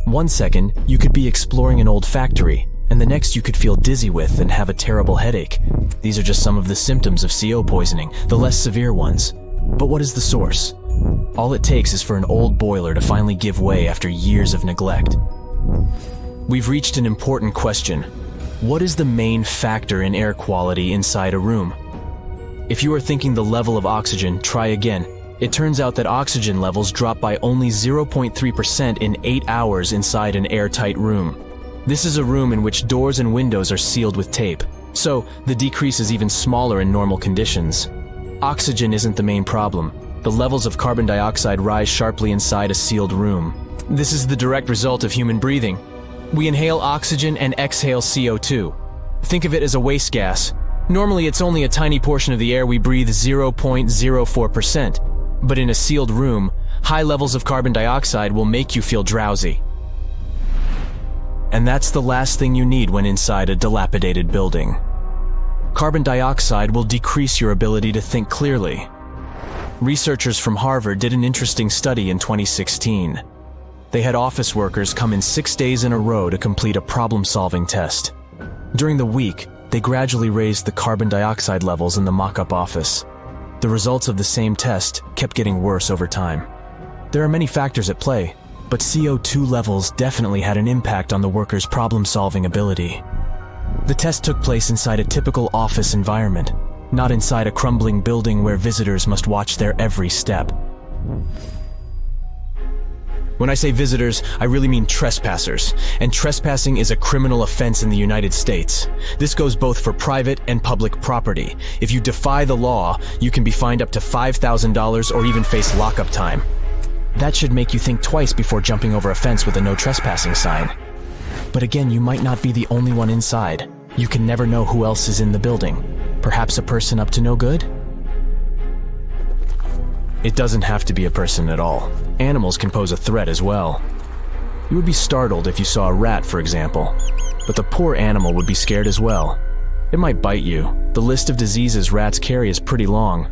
1 second, you could be exploring an old factory, and the next you could feel dizzy with and have a terrible headache. These are just some of the symptoms of CO poisoning, the less severe ones. But what is the source? All it takes is for an old boiler to finally give way after years of neglect. We've reached an important question. What is the main factor in air quality inside a room? If you are thinking the level of oxygen, try again. It turns out that oxygen levels drop by only 0.3% in 8 hours inside an airtight room. This is a room in which doors and windows are sealed with tape, so the decrease is even smaller in normal conditions. Oxygen isn't the main problem. The levels of carbon dioxide rise sharply inside a sealed room. This is the direct result of human breathing. We inhale oxygen and exhale CO2. Think of it as a waste gas. Normally it's only a tiny portion of the air we breathe, 0.04%. But in a sealed room, high levels of carbon dioxide will make you feel drowsy. And that's the last thing you need when inside a dilapidated building. Carbon dioxide will decrease your ability to think clearly. Researchers from Harvard did an interesting study in 2016. They had office workers come in 6 days in a row to complete a problem-solving test. During the week, they gradually raised the carbon dioxide levels in the mock-up office. The results of the same test kept getting worse over time. There are many factors at play, but CO2 levels definitely had an impact on the workers' problem-solving ability. The test took place inside a typical office environment, not inside a crumbling building where visitors must watch their every step. When I say visitors, I really mean trespassers, and trespassing is a criminal offense in the United States. This goes both for private and public property. If you defy the law, you can be fined up to $5,000 or even face lockup time. That should make you think twice before jumping over a fence with a no trespassing sign. But again, you might not be the only one inside. You can never know who else is in the building. Perhaps a person up to no good? It doesn't have to be a person at all. Animals can pose a threat as well. You would be startled if you saw a rat, for example. But the poor animal would be scared as well. It might bite you. The list of diseases rats carry is pretty long.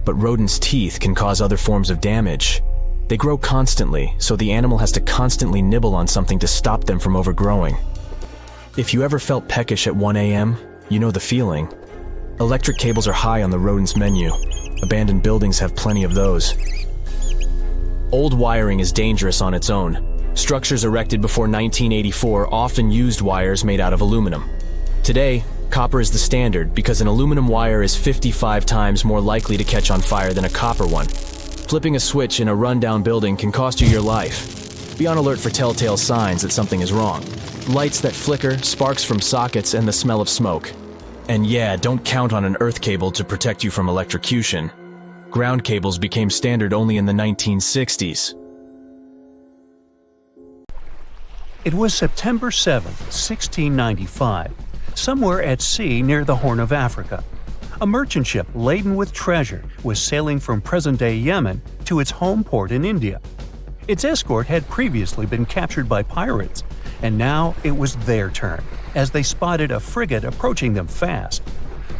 But rodents' teeth can cause other forms of damage. They grow constantly, so the animal has to constantly nibble on something to stop them from overgrowing. If you ever felt peckish at 1 a.m., you know the feeling. Electric cables are high on the rodents' menu. Abandoned buildings have plenty of those. Old wiring is dangerous on its own. Structures erected before 1984 often used wires made out of aluminum. Today, copper is the standard because an aluminum wire is 55 times more likely to catch on fire than a copper one. Flipping a switch in a rundown building can cost you your life. Be on alert for telltale signs that something is wrong. Lights that flicker, sparks from sockets, and the smell of smoke. And yeah, don't count on an earth cable to protect you from electrocution. Ground cables became standard only in the 1960s. It was September 7, 1695, somewhere at sea near the Horn of Africa. A merchant ship laden with treasure was sailing from present-day Yemen to its home port in India. Its escort had previously been captured by pirates, and now it was their turn, as they spotted a frigate approaching them fast.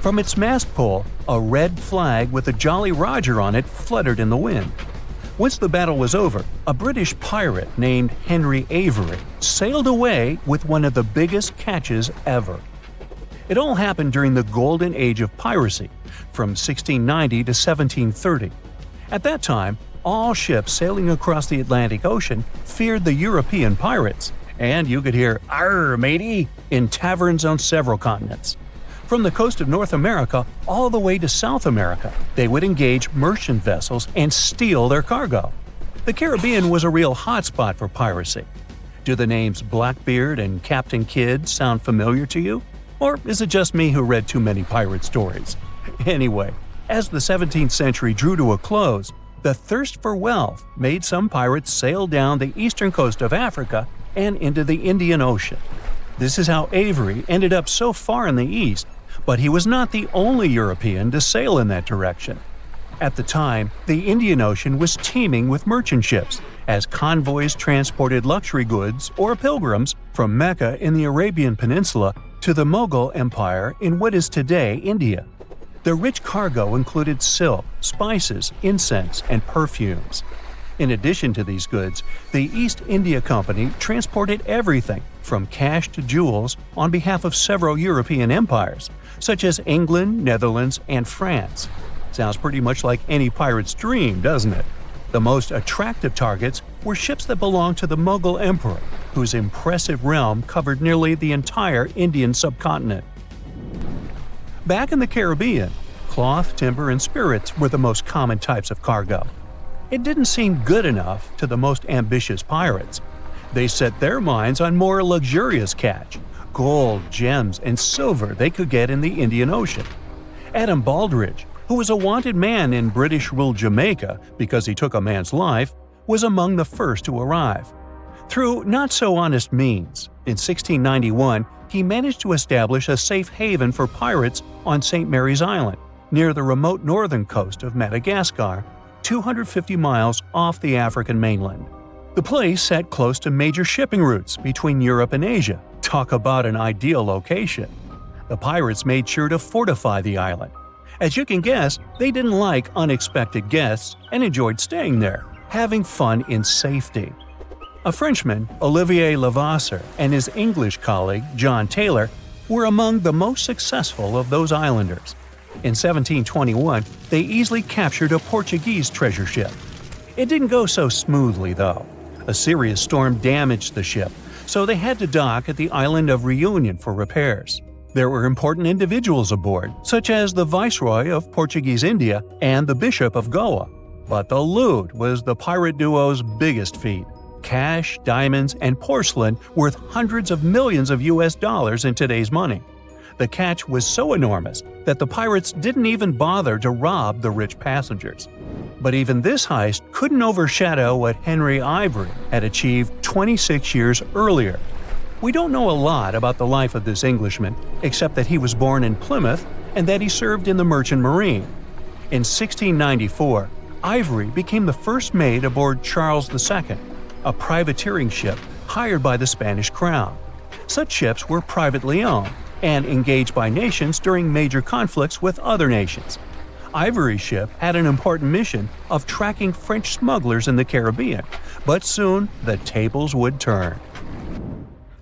From its mast pole, a red flag with a Jolly Roger on it fluttered in the wind. Once the battle was over, a British pirate named Henry Avery sailed away with one of the biggest catches ever. It all happened during the golden age of piracy, from 1690 to 1730. At that time, all ships sailing across the Atlantic Ocean feared the European pirates, and you could hear "Arr, matey" in taverns on several continents. From the coast of North America all the way to South America, they would engage merchant vessels and steal their cargo. The Caribbean was a real hotspot for piracy. Do the names Blackbeard and Captain Kidd sound familiar to you? Or is it just me who read too many pirate stories? Anyway, as the 17th century drew to a close, the thirst for wealth made some pirates sail down the eastern coast of Africa and into the Indian Ocean. This is how Avery ended up so far in the east, but he was not the only European to sail in that direction. At the time, the Indian Ocean was teeming with merchant ships, as convoys transported luxury goods or pilgrims from Mecca in the Arabian Peninsula to the Mughal Empire in what is today India. The rich cargo included silk, spices, incense, and perfumes. In addition to these goods, the East India Company transported everything from cash to jewels on behalf of several European empires, such as England, Netherlands, and France. Sounds pretty much like any pirate's dream, doesn't it? The most attractive targets were ships that belonged to the Mughal emperor, whose impressive realm covered nearly the entire Indian subcontinent. Back in the Caribbean, cloth, timber, and spirits were the most common types of cargo. It didn't seem good enough to the most ambitious pirates. They set their minds on more luxurious catch, gold, gems, and silver they could get in the Indian Ocean. Adam Baldridge, who was a wanted man in British-ruled Jamaica because he took a man's life, was among the first to arrive. Through not-so-honest means, in 1691, he managed to establish a safe haven for pirates on St. Mary's Island, near the remote northern coast of Madagascar, 250 miles off the African mainland. The place sat close to major shipping routes between Europe and Asia. Talk about an ideal location. The pirates made sure to fortify the island. As you can guess, they didn't like unexpected guests and enjoyed staying there, having fun in safety. A Frenchman, Olivier Levasseur, and his English colleague, John Taylor, were among the most successful of those islanders. In 1721, they easily captured a Portuguese treasure ship. It didn't go so smoothly, though. A serious storm damaged the ship, so they had to dock at the island of Reunion for repairs. There were important individuals aboard, such as the Viceroy of Portuguese India and the Bishop of Goa. But the loot was the pirate duo's biggest feat. Cash, diamonds, and porcelain worth hundreds of millions of US dollars in today's money. The catch was so enormous that the pirates didn't even bother to rob the rich passengers. But even this heist couldn't overshadow what Henry Ivory had achieved 26 years earlier. We don't know a lot about the life of this Englishman, except that he was born in Plymouth and that he served in the Merchant Marine. In 1694, Ivory became the first mate aboard Charles II, a privateering ship hired by the Spanish crown. Such ships were privately owned and engaged by nations during major conflicts with other nations. Ivory's ship had an important mission of tracking French smugglers in the Caribbean, but soon the tables would turn.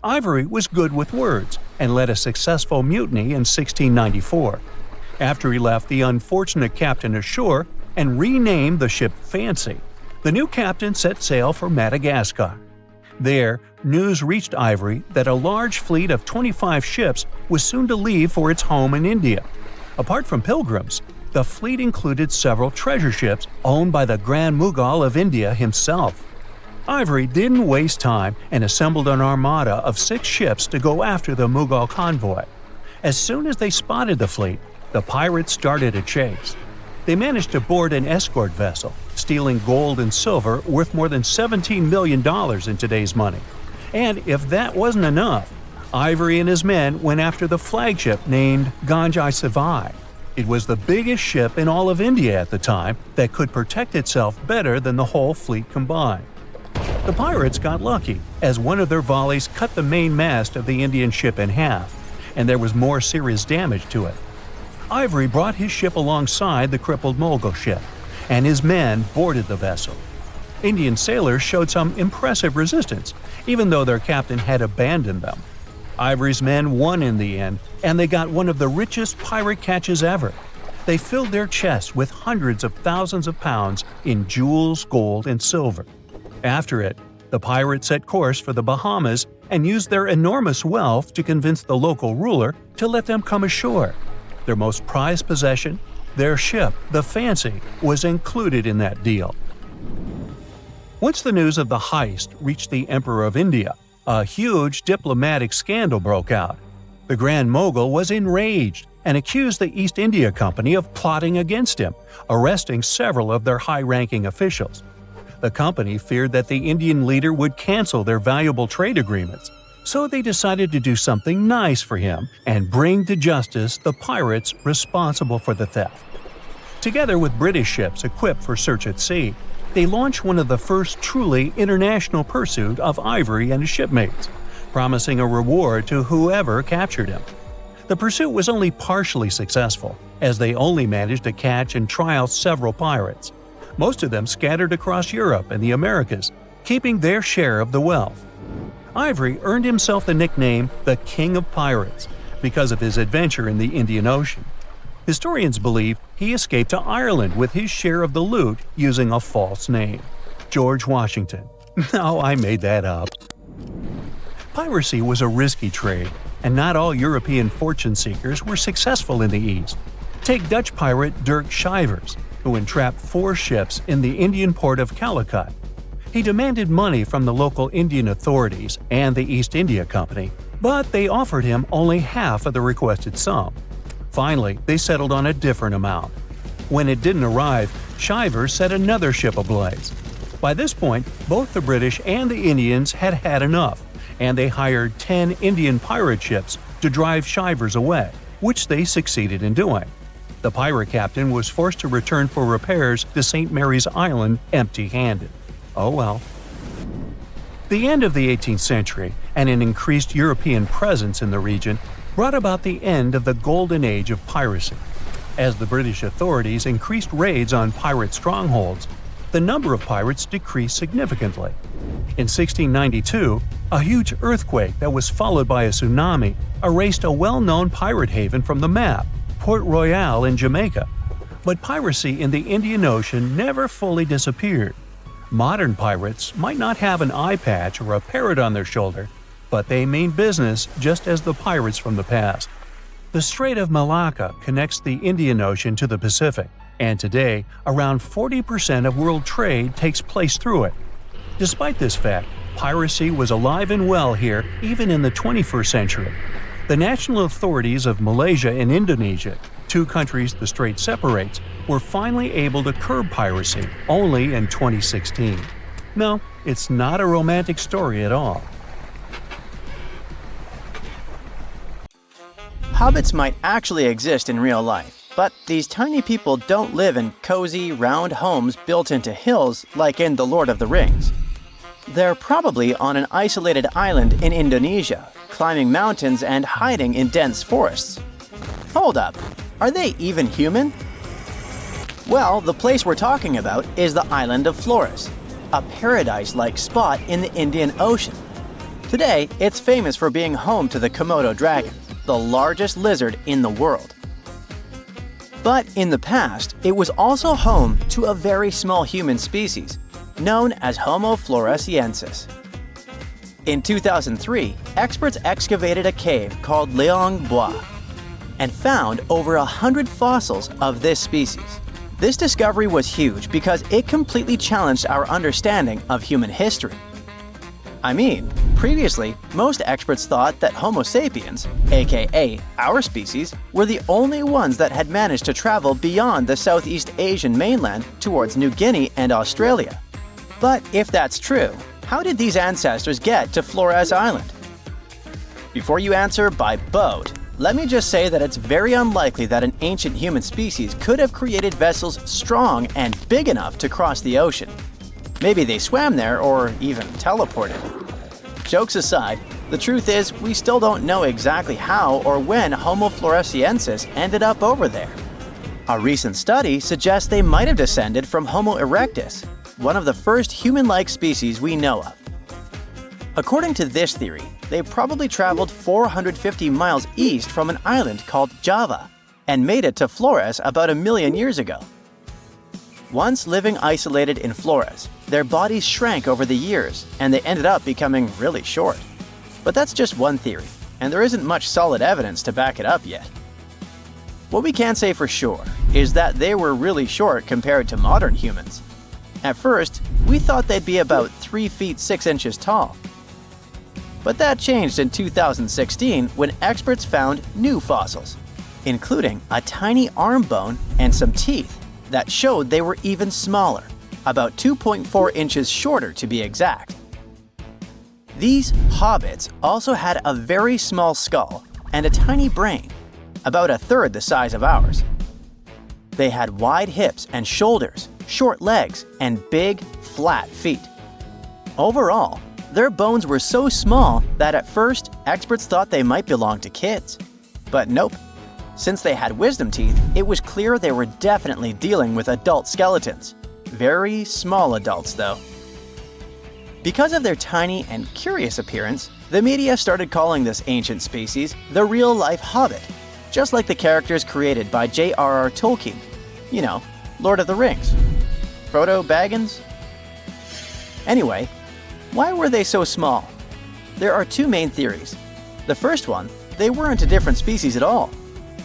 Ivory was good with words and led a successful mutiny in 1694. After he left the unfortunate captain ashore and renamed the ship Fancy, the new captain set sail for Madagascar. There, news reached Ivory that a large fleet of 25 ships was soon to leave for its home in India. Apart from pilgrims, the fleet included several treasure ships owned by the Grand Mughal of India himself. Ivory didn't waste time and assembled an armada of 6 ships to go after the Mughal convoy. As soon as they spotted the fleet, the pirates started a chase. They managed to board an escort vessel, stealing gold and silver worth more than $17 million in today's money. And if that wasn't enough, Ivory and his men went after the flagship named Ganjai Savai. It was the biggest ship in all of India at the time that could protect itself better than the whole fleet combined. The pirates got lucky, as one of their volleys cut the main mast of the Indian ship in half, and there was more serious damage to it. Ivory brought his ship alongside the crippled Mughal ship, and his men boarded the vessel. Indian sailors showed some impressive resistance, even though their captain had abandoned them. Ivory's men won in the end, and they got one of the richest pirate catches ever. They filled their chests with hundreds of thousands of pounds in jewels, gold, and silver. After it, the pirates set course for the Bahamas and used their enormous wealth to convince the local ruler to let them come ashore. Their most prized possession, their ship, the Fancy, was included in that deal. Once the news of the heist reached the Emperor of India, a huge diplomatic scandal broke out. The Grand Mogul was enraged and accused the East India Company of plotting against him, arresting several of their high-ranking officials. The company feared that the Indian leader would cancel their valuable trade agreements, so they decided to do something nice for him and bring to justice the pirates responsible for the theft. Together with British ships equipped for search at sea, they launched one of the first truly international pursuit of Ivory and his shipmates. promising a reward to whoever captured him. The pursuit was only partially successful, as they only managed to catch and trial several pirates. Most of them scattered across Europe and the Americas, keeping their share of the wealth. Ivory earned himself the nickname the King of Pirates because of his adventure in the Indian Ocean. Historians believe he escaped to Ireland with his share of the loot using a false name, George Washington. No, I made that up. Piracy was a risky trade, and not all European fortune seekers were successful in the East. Take Dutch pirate Dirk Schijvers, who entrapped 4 ships in the Indian port of Calicut. He demanded money from the local Indian authorities and the East India Company, but they offered him only half of the requested sum. Finally, they settled on a different amount. When it didn't arrive, Schijvers set another ship ablaze. By this point, both the British and the Indians had had enough, and they hired 10 Indian pirate ships to drive Schijvers away, which they succeeded in doing. The pirate captain was forced to return for repairs to St. Mary's Island empty-handed. Oh well. The end of the 18th century and an increased European presence in the region brought about the end of the golden age of piracy. As the British authorities increased raids on pirate strongholds, the number of pirates decreased significantly. In 1692, a huge earthquake that was followed by a tsunami erased a well-known pirate haven from the map, Port Royal in Jamaica. But piracy in the Indian Ocean never fully disappeared. Modern pirates might not have an eye patch or a parrot on their shoulder, but they mean business just as the pirates from the past. The Strait of Malacca connects the Indian Ocean to the Pacific, and today, around 40% of world trade takes place through it. Despite this fact, piracy was alive and well here even in the 21st century. The national authorities of Malaysia and Indonesia, 2 countries the strait separates, were finally able to curb piracy only in 2016. No, it's not a romantic story at all. Hobbits might actually exist in real life, but these tiny people don't live in cozy, round homes built into hills like in The Lord of the Rings. They're probably on an isolated island in Indonesia, climbing mountains and hiding in dense forests. Hold up, are they even human? Well, the place we're talking about is the island of Flores, a paradise-like spot in the Indian Ocean. Today, it's famous for being home to the Komodo dragon, the largest lizard in the world. But in the past, it was also home to a very small human species, known as Homo floresiensis. In 2003, experts excavated a cave called Leong Bois and found over 100 fossils of this species. This discovery was huge because it completely challenged our understanding of human history. I mean, previously, most experts thought that Homo sapiens, aka our species, were the only ones that had managed to travel beyond the Southeast Asian mainland towards New Guinea and Australia. But if that's true, how did these ancestors get to Flores Island? Before you answer by boat, let me just say that it's very unlikely that an ancient human species could have created vessels strong and big enough to cross the ocean. Maybe they swam there or even teleported. Jokes aside, the truth is we still don't know exactly how or when Homo floresiensis ended up over there. A recent study suggests they might have descended from Homo erectus, one of the first human-like species we know of. According to this theory, they probably traveled 450 miles east from an island called Java and made it to Flores about 1 million years ago. Once living isolated in Flores, their bodies shrank over the years and they ended up becoming really short. But that's just one theory, and there isn't much solid evidence to back it up yet. What we can say for sure is that they were really short compared to modern humans. At first, we thought they'd be about 3 feet 6 inches tall. But that changed in 2016 when experts found new fossils, including a tiny arm bone and some teeth that showed they were even smaller, about 2.4 inches shorter to be exact. These hobbits also had a very small skull and a tiny brain, about 1/3 the size of ours. They had wide hips and shoulders, short legs, and big, flat feet. Overall, Their bones were so small that at first, experts thought they might belong to kids. But nope. Since they had wisdom teeth, it was clear they were definitely dealing with adult skeletons. Very small adults, though. Because of their tiny and curious appearance, the media started calling this ancient species the real-life Hobbit, just like the characters created by J.R.R. Tolkien. You know, Lord of the Rings. Frodo Baggins? Anyway, why were they so small? There are two main theories. The first one, they weren't a different species at all.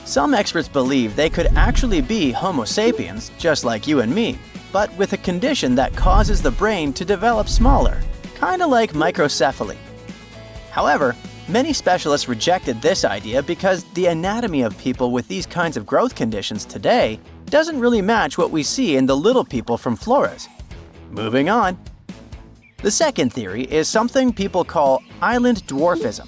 Some experts believe they could actually be Homo sapiens, just like you and me, but with a condition that causes the brain to develop smaller, kinda like microcephaly. However, many specialists rejected this idea because the anatomy of people with these kinds of growth conditions today doesn't really match what we see in the little people from Flores. Moving on. The second theory is something people call island dwarfism.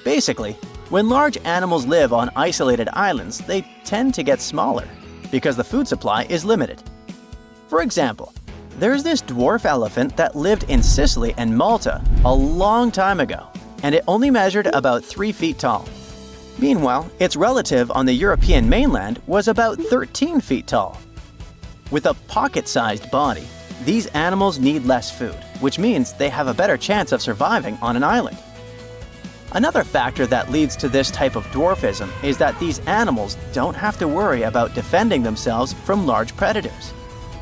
Basically, when large animals live on isolated islands, they tend to get smaller because the food supply is limited. For example, there's this dwarf elephant that lived in Sicily and Malta a long time ago, and it only measured about 3 feet tall. Meanwhile, its relative on the European mainland was about 13 feet tall. With a pocket-sized body, these animals need less food, which means they have a better chance of surviving on an island. Another factor that leads to this type of dwarfism is that these animals don't have to worry about defending themselves from large predators.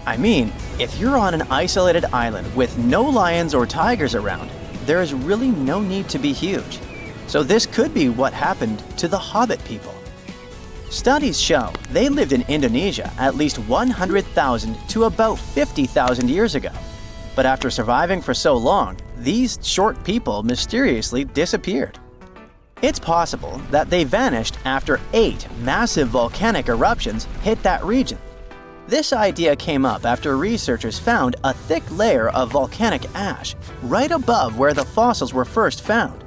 I mean, if you're on an isolated island with no lions or tigers around, there is really no need to be huge. So this could be what happened to the Hobbit people. Studies show they lived in Indonesia at least 100,000 to about 50,000 years ago. But after surviving for so long, these short people mysteriously disappeared. It's possible that they vanished after 8 massive volcanic eruptions hit that region. This idea came up after researchers found a thick layer of volcanic ash right above where the fossils were first found.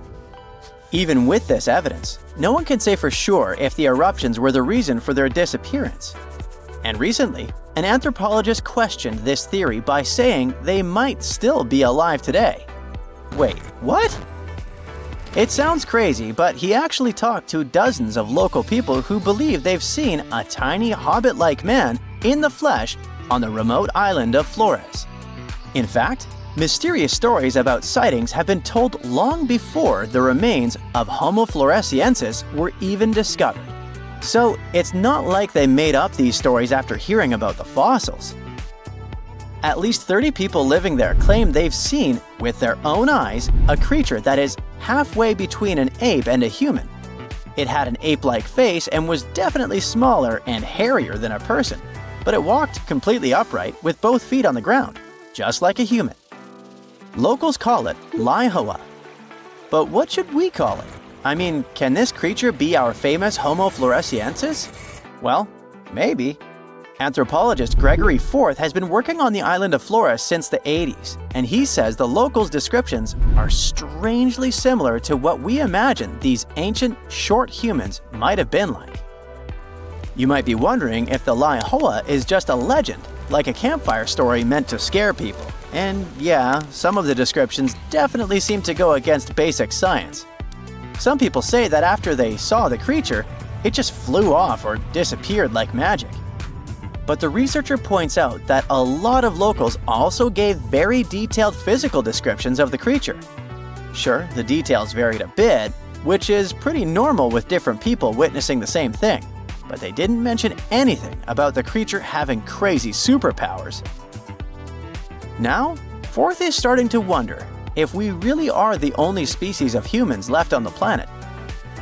Even with this evidence, no one can say for sure if the eruptions were the reason for their disappearance. And recently, an anthropologist questioned this theory by saying they might still be alive today. Wait, what? It sounds crazy, but he actually talked to dozens of local people who believe they've seen a tiny hobbit-like man in the flesh on the remote island of Flores. In fact, mysterious stories about sightings have been told long before the remains of Homo floresiensis were even discovered. So it's not like they made up these stories after hearing about the fossils. At least 30 people living there claim they've seen, with their own eyes, a creature that is halfway between an ape and a human. It had an ape-like face and was definitely smaller and hairier than a person, but it walked completely upright with both feet on the ground, just like a human. Locals call it lioa. But what should we call it? I mean, can this creature be our famous Homo floresiensis? Well, maybe. Anthropologist Gregory Forth has been working on the island of Flores since the 80s, and he says the locals' descriptions are strangely similar to what we imagine these ancient, short humans might have been like. You might be wondering if the lioa is just a legend, like a campfire story meant to scare people. And yeah, some of the descriptions definitely seem to go against basic science. Some people say that after they saw the creature, it just flew off or disappeared like magic. But the researcher points out that a lot of locals also gave very detailed physical descriptions of the creature. Sure, the details varied a bit, which is pretty normal with different people witnessing the same thing, but they didn't mention anything about the creature having crazy superpowers. Now, Forth is starting to wonder if we really are the only species of humans left on the planet.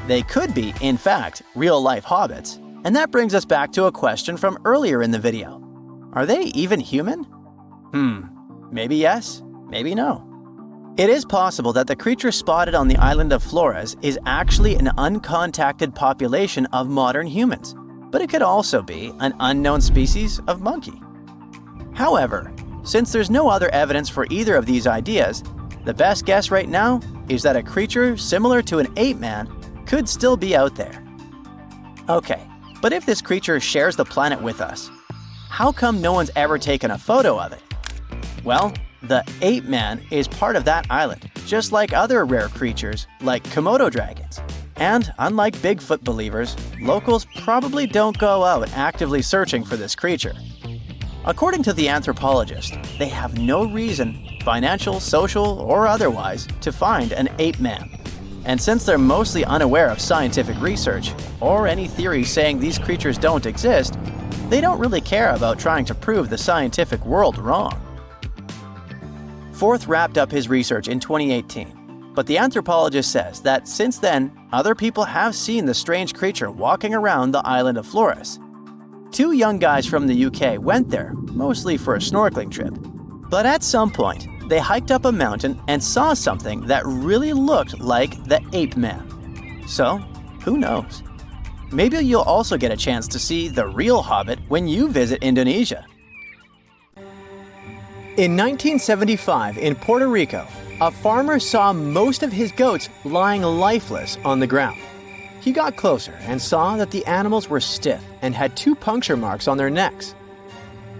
They could be, in fact, real-life hobbits. And that brings us back to a question from earlier in the video. Are they even human? Maybe yes, maybe no. It is possible that the creature spotted on the island of Flores is actually an uncontacted population of modern humans, but it could also be an unknown species of monkey. However, since there's no other evidence for either of these ideas, the best guess right now is that a creature similar to an ape man could still be out there. Okay. But if this creature shares the planet with us, how come no one's ever taken a photo of it? Well, The ape man is part of that island, just like other rare creatures like Komodo dragons. And unlike Bigfoot believers, locals probably don't go out actively searching for this creature. According to the anthropologist, they have no reason, financial, social, or otherwise, to find an ape man. And since they're mostly unaware of scientific research, or any theories saying these creatures don't exist, they don't really care about trying to prove the scientific world wrong. Forth wrapped up his research in 2018, but the anthropologist says that since then, other people have seen the strange creature walking around the island of Flores. 2 young guys from the UK went there, mostly for a snorkeling trip. But at some point, they hiked up a mountain and saw something that really looked like the ape man. So, who knows? Maybe you'll also get a chance to see the real Hobbit when you visit Indonesia. In 1975, in Puerto Rico, a farmer saw most of his goats lying lifeless on the ground. He got closer and saw that the animals were stiff and had 2 puncture marks on their necks.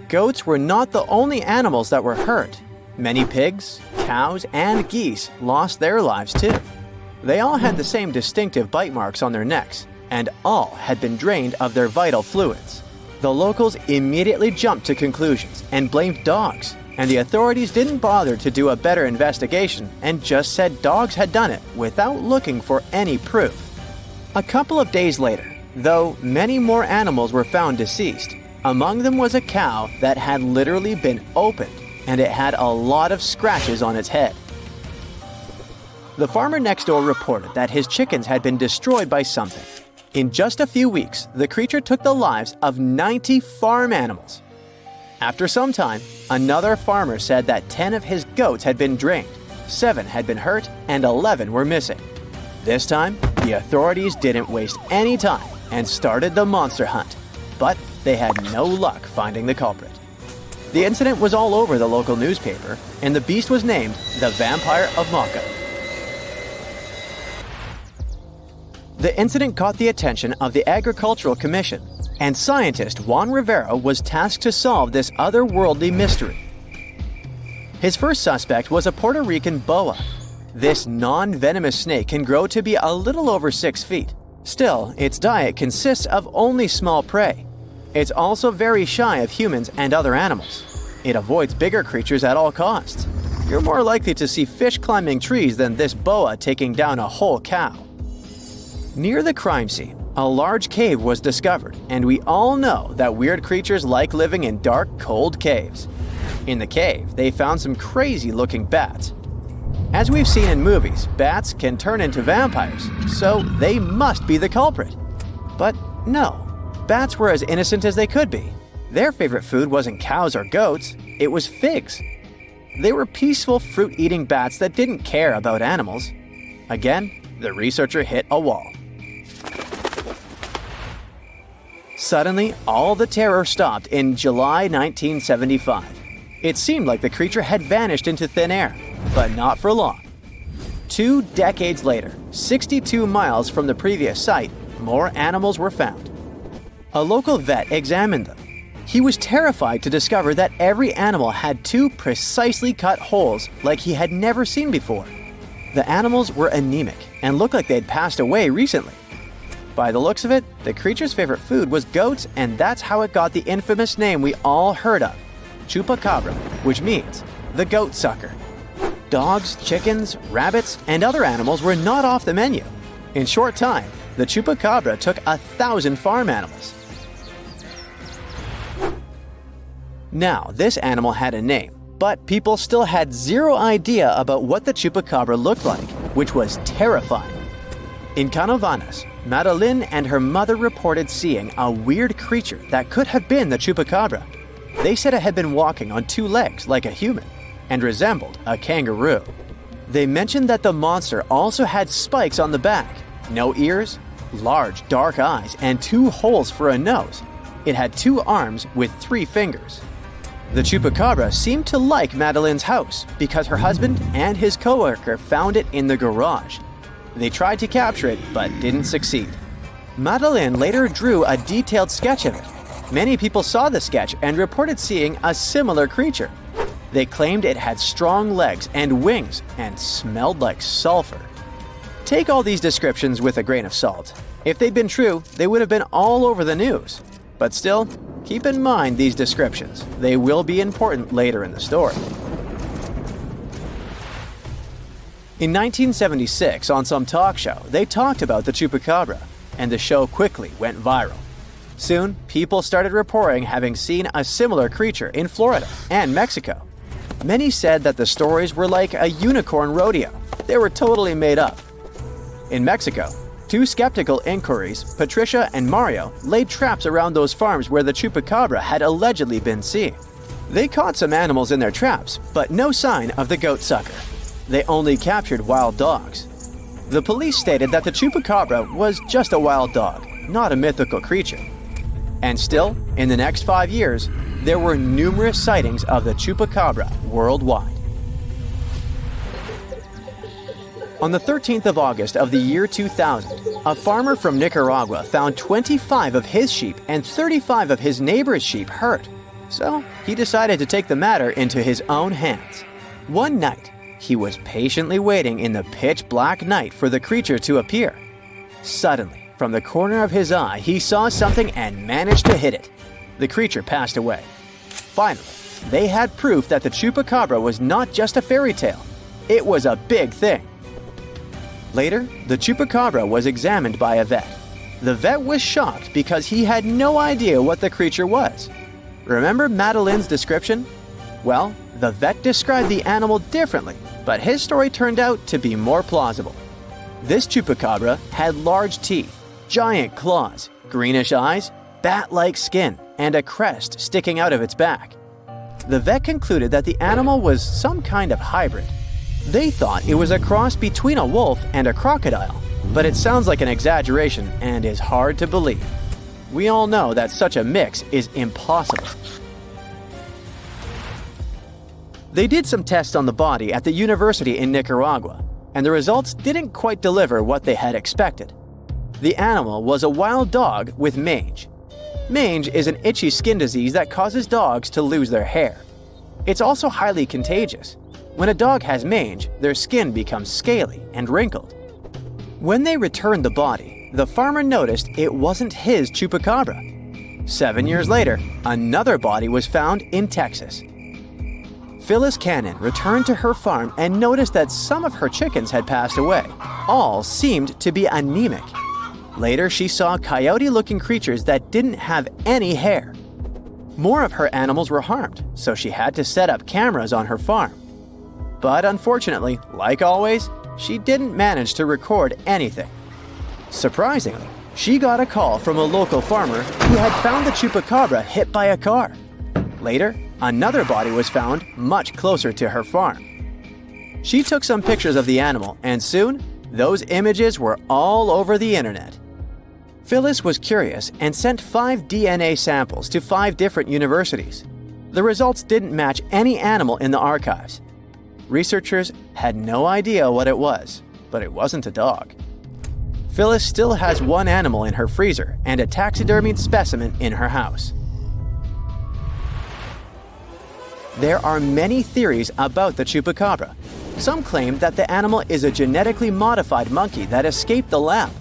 Goats were not the only animals that were hurt. Many pigs, cows, and geese lost their lives too. They all had the same distinctive bite marks on their necks, and all had been drained of their vital fluids. The locals immediately jumped to conclusions and blamed dogs, and the authorities didn't bother to do a better investigation and just said dogs had done it without looking for any proof. A couple of days later, though, many more animals were found deceased. Among them was a cow that had literally been opened, and it had a lot of scratches on its head. The farmer next door reported that his chickens had been destroyed by something. In just a few weeks, the creature took the lives of 90 farm animals. After some time, another farmer said that 10 of his goats had been drained, 7 had been hurt, and 11 were missing. This time, the authorities didn't waste any time and started the monster hunt, but they had no luck finding the culprit. The incident was all over the local newspaper, and the beast was named the Vampire of Mocha. The incident caught the attention of the Agricultural Commission, and scientist Juan Rivera was tasked to solve this otherworldly mystery. His first suspect was a Puerto Rican boa. This non-venomous snake can grow to be a little over 6 feet. Still, its diet consists of only small prey. It's also very shy of humans and other animals. It avoids bigger creatures at all costs. You're more likely to see fish climbing trees than this boa taking down a whole cow. Near the crime scene, a large cave was discovered, and we all know that weird creatures like living in dark, cold caves. In the cave, they found some crazy-looking bats. As we've seen in movies, bats can turn into vampires, so they must be the culprit. But no, bats were as innocent as they could be. Their favorite food wasn't cows or goats, it was figs. They were peaceful fruit-eating bats that didn't care about animals. Again, the researcher hit a wall. Suddenly, all the terror stopped in July 1975. It seemed like the creature had vanished into thin air, but not for long. 2 decades later, 62 miles from the previous site, more animals were found. A local vet examined them. He was terrified to discover that every animal had 2 precisely cut holes like he had never seen before. The animals were anemic and looked like they'd passed away recently. By the looks of it, the creature's favorite food was goats, and that's how it got the infamous name we all heard of, chupacabra, which means the goat sucker. Dogs, chickens, rabbits, and other animals were not off the menu. In short time, the chupacabra took 1,000 farm animals. Now, this animal had a name, but people still had zero idea about what the chupacabra looked like, which was terrifying. In Canovanas, Madeline and her mother reported seeing a weird creature that could have been the chupacabra. They said it had been walking on 2 legs like a human and resembled a kangaroo. They mentioned that the monster also had spikes on the back, no ears, large dark eyes, and 2 holes for a nose. It had 2 arms with 3 fingers. The chupacabra seemed to like Madeline's house because her husband and his coworker found it in the garage. They tried to capture it, but didn't succeed. Madeline later drew a detailed sketch of it. Many people saw the sketch and reported seeing a similar creature. They claimed it had strong legs and wings and smelled like sulfur. Take all these descriptions with a grain of salt. If they'd been true, they would have been all over the news. But still, keep in mind these descriptions. They will be important later in the story. In 1976, on some talk show, they talked about the chupacabra, and the show quickly went viral. Soon, people started reporting having seen a similar creature in Florida and Mexico. Many said that the stories were like a unicorn rodeo. They were totally made up. In Mexico, two skeptical inquiries, Patricia and Mario, laid traps around those farms where the chupacabra had allegedly been seen. They caught some animals in their traps, but no sign of the goat sucker. They only captured wild dogs. The police stated that the chupacabra was just a wild dog, not a mythical creature. And still, in the next 5 years, there were numerous sightings of the chupacabra worldwide. On the 13th of August of the year 2000, a farmer from Nicaragua found 25 of his sheep and 35 of his neighbor's sheep hurt. So he decided to take the matter into his own hands. One night, he was patiently waiting in the pitch-black night for the creature to appear. Suddenly, from the corner of his eye, he saw something and managed to hit it. The creature passed away. Finally, they had proof that the chupacabra was not just a fairy tale. It was a big thing. Later, the chupacabra was examined by a vet. The vet was shocked because he had no idea what the creature was. Remember Madeleine's description? Well, the vet described the animal differently, but his story turned out to be more plausible. This chupacabra had large teeth, giant claws, greenish eyes, bat-like skin, and a crest sticking out of its back. The vet concluded that the animal was some kind of hybrid. They thought it was a cross between a wolf and a crocodile, but it sounds like an exaggeration and is hard to believe. We all know that such a mix is impossible. They did some tests on the body at the university in Nicaragua, and the results didn't quite deliver what they had expected. The animal was a wild dog with mange. Mange is an itchy skin disease that causes dogs to lose their hair. It's also highly contagious. When a dog has mange, their skin becomes scaly and wrinkled. When they returned the body, the farmer noticed it wasn't his chupacabra. 7 years later, another body was found in Texas. Phyllis Cannon returned to her farm and noticed that some of her chickens had passed away. All seemed to be anemic. Later, she saw coyote-looking creatures that didn't have any hair. More of her animals were harmed, so she had to set up cameras on her farm. But unfortunately, like always, she didn't manage to record anything. Surprisingly, she got a call from a local farmer who had found the chupacabra hit by a car. Later, another body was found much closer to her farm. She took some pictures of the animal, and soon, those images were all over the internet. Phyllis was curious and sent 5 DNA samples to 5 different universities. The results didn't match any animal in the archives. Researchers had no idea what it was, but it wasn't a dog. Phyllis still has one animal in her freezer and a taxidermied specimen in her house. There are many theories about the chupacabra. Some claim that the animal is a genetically modified monkey that escaped the lab.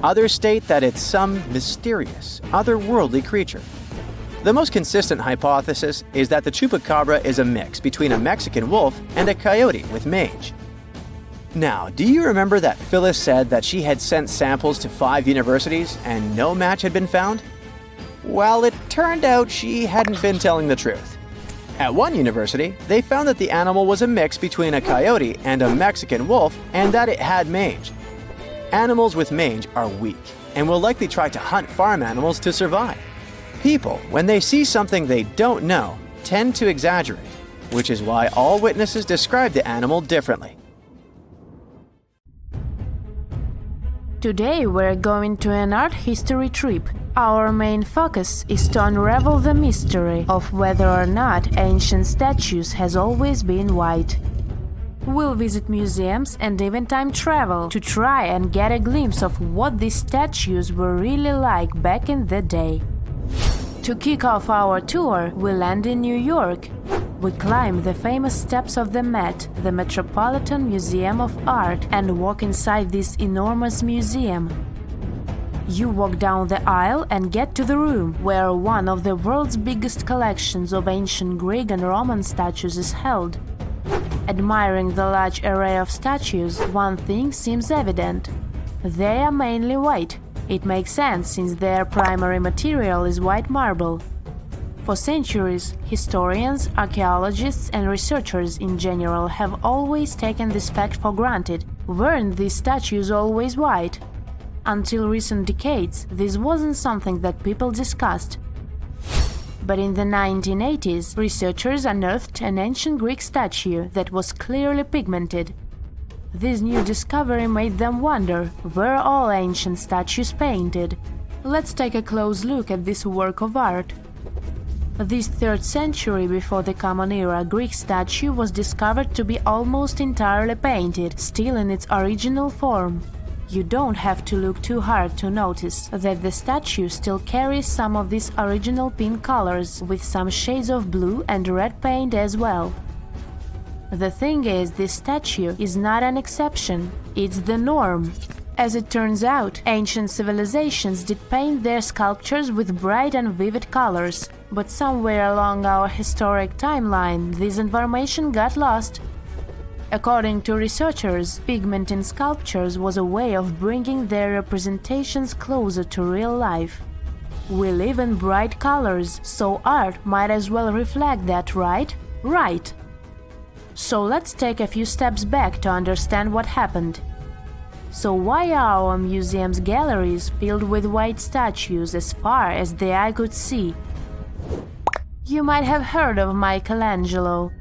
Others state that it's some mysterious, otherworldly creature. The most consistent hypothesis is that the chupacabra is a mix between a Mexican wolf and a coyote with mange. Now, do you remember that Phyllis said that she had sent samples to 5 universities and no match had been found? Well, it turned out she hadn't been telling the truth. At one university, they found that the animal was a mix between a coyote and a Mexican wolf and that it had mange. Animals with mange are weak and will likely try to hunt farm animals to survive. People, when they see something they don't know, tend to exaggerate, which is why all witnesses describe the animal differently. Today we're going to an art history trip. Our main focus is to unravel the mystery of whether or not ancient statues has always been white. We'll visit museums and even time travel to try and get a glimpse of what these statues were really like back in the day. To kick off our tour, we land in New York. We climb the famous steps of the Met, the Metropolitan Museum of Art, and walk inside this enormous museum. You walk down the aisle and get to the room where one of the world's biggest collections of ancient Greek and Roman statues is held. Admiring the large array of statues, one thing seems evident. They are mainly white. It makes sense since their primary material is white marble. For centuries, historians, archaeologists, and researchers in general have always taken this fact for granted. Weren't these statues always white? Until recent decades, this wasn't something that people discussed. But in the 1980s, researchers unearthed an ancient Greek statue that was clearly pigmented. This new discovery made them wonder, were all ancient statues painted? Let's take a close look at this work of art. This 3rd century before the Common Era Greek statue was discovered to be almost entirely painted, still in its original form. You don't have to look too hard to notice that the statue still carries some of these original pink colors, with some shades of blue and red paint as well. The thing is, this statue is not an exception, it's the norm. As it turns out, ancient civilizations did paint their sculptures with bright and vivid colors, but somewhere along our historic timeline, this information got lost. According to researchers, pigment in sculptures was a way of bringing their representations closer to real life. We live in bright colors, so art might as well reflect that, right? Right! So let's take a few steps back to understand what happened. So why are our museum's galleries filled with white statues as far as the eye could see? You might have heard of Michelangelo.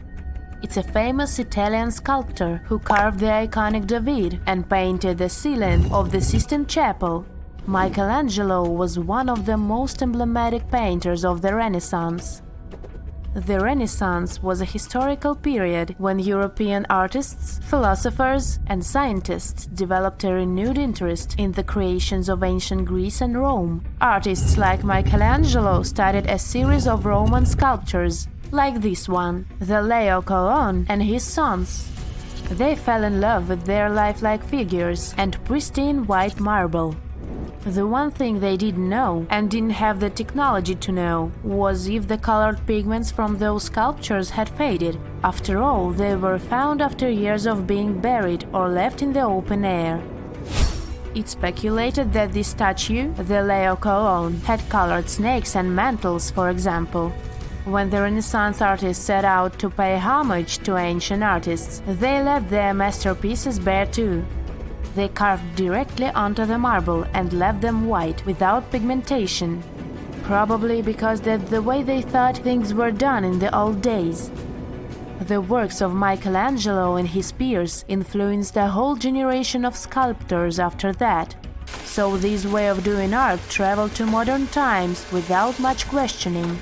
It's a famous Italian sculptor who carved the iconic David and painted the ceiling of the Sistine Chapel. Michelangelo was one of the most emblematic painters of the Renaissance. The Renaissance was a historical period when European artists, philosophers, and scientists developed a renewed interest in the creations of ancient Greece and Rome. Artists like Michelangelo studied a series of Roman sculptures, like this one, the Leo and his sons. They fell in love with their lifelike figures and pristine white marble. The one thing they didn't know, and didn't have the technology to know, was if the colored pigments from those sculptures had faded. After all, they were found after years of being buried or left in the open air. It's speculated that this statue, the Leo had colored snakes and mantles, for example. When the Renaissance artists set out to pay homage to ancient artists, they left their masterpieces bare too. They carved directly onto the marble and left them white, without pigmentation. Probably because that's the way they thought things were done in the old days. The works of Michelangelo and his peers influenced a whole generation of sculptors after that. So this way of doing art traveled to modern times without much questioning.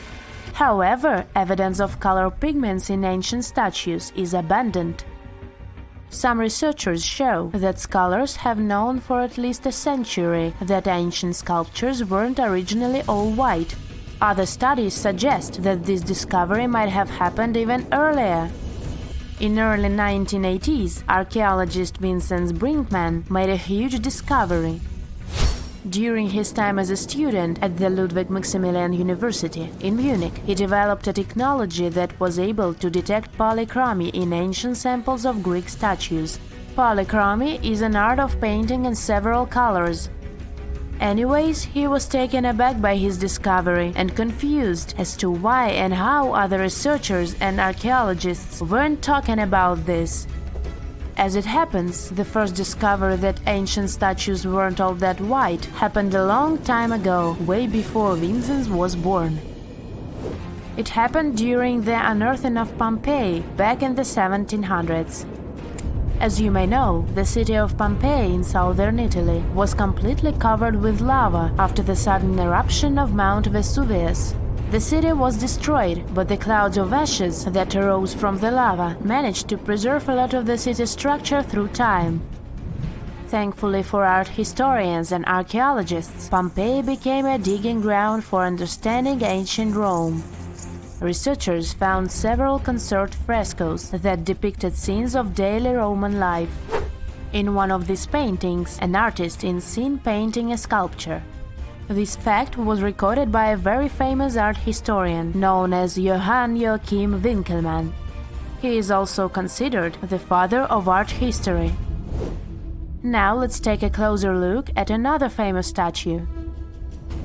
However, evidence of color pigments in ancient statues is abundant. Some researchers show that scholars have known for at least a century that ancient sculptures weren't originally all white. Other studies suggest that this discovery might have happened even earlier. In early 1980s, archaeologist Vincent Brinkmann made a huge discovery. During his time as a student at the Ludwig Maximilian University in Munich, he developed a technology that was able to detect polychromy in ancient samples of Greek statues. Polychromy is an art of painting in several colors. Anyways, he was taken aback by his discovery and confused as to why and how other researchers and archaeologists weren't talking about this. As it happens, the first discovery that ancient statues weren't all that white happened a long time ago, way before Vincent was born. It happened during the unearthing of Pompeii back in the 1700s. As you may know, the city of Pompeii in southern Italy was completely covered with lava after the sudden eruption of Mount Vesuvius. The city was destroyed, but the clouds of ashes that arose from the lava managed to preserve a lot of the city's structure through time. Thankfully for art historians and archaeologists, Pompeii became a digging ground for understanding ancient Rome. researchers found several conserved frescoes that depicted scenes of daily Roman life. In one of these paintings, an artist is seen painting a sculpture. This fact was recorded by a very famous art historian known as Johann Joachim Winckelmann. He is also considered the father of art history. Now let's take a closer look at another famous statue.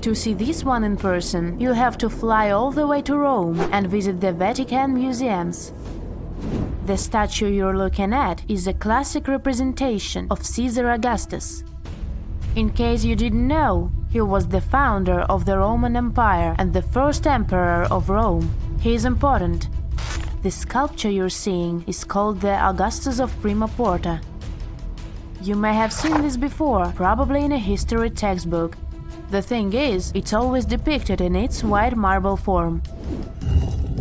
To see this one in person, you'll have to fly all the way to Rome and visit the Vatican museums. The statue you're looking at is a classic representation of Caesar Augustus. In case you didn't know, he was the founder of the Roman Empire and the first emperor of Rome. He is important. The sculpture you're seeing is called the Augustus of Prima Porta. You may have seen this before, probably in a history textbook. The thing is, it's always depicted in its white marble form.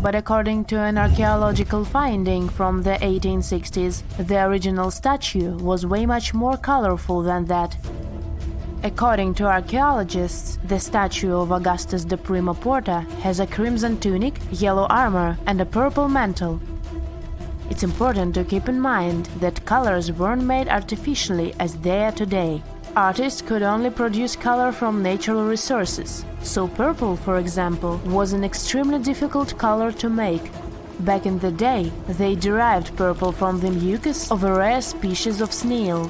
But according to an archaeological finding from the 1860s, the original statue was way much more colorful than that. According to archaeologists, the statue of Augustus de Prima Porta has a crimson tunic, yellow armor, and a purple mantle. It's important to keep in mind that colors weren't made artificially as they are today. Artists could only produce color from natural resources, so purple, for example, was an extremely difficult color to make. Back in the day, they derived purple from the mucus of a rare species of snail,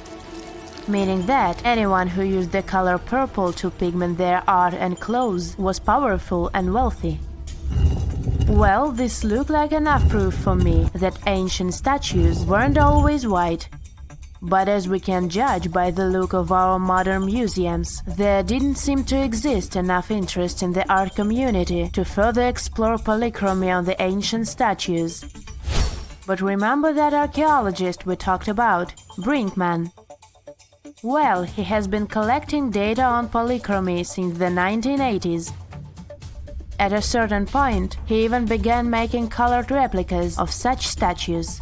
meaning that anyone who used the color purple to pigment their art and clothes was powerful and wealthy. Well, this looked like enough proof for me that ancient statues weren't always white. But as we can judge by the look of our modern museums, there didn't seem to exist enough interest in the art community to further explore polychromy on the ancient statues. But remember that archaeologist we talked about, Brinkman? Well, he has been collecting data on polychromy since the 1980s. At a certain point, he even began making colored replicas of such statues.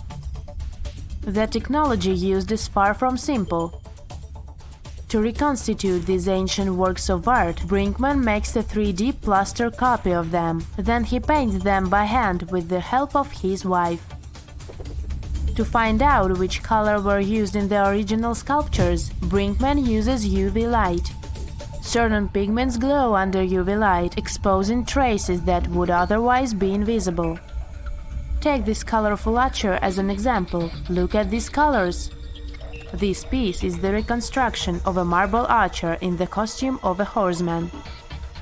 The technology used is far from simple. To reconstitute these ancient works of art, Brinkman makes a 3D plaster copy of them. Then he paints them by hand with the help of his wife. To find out which color were used in the original sculptures, Brinkman uses UV light. Certain pigments glow under UV light, exposing traces that would otherwise be invisible. Take this colorful archer as an example. Look at these colors. This piece is the reconstruction of a marble archer in the costume of a horseman.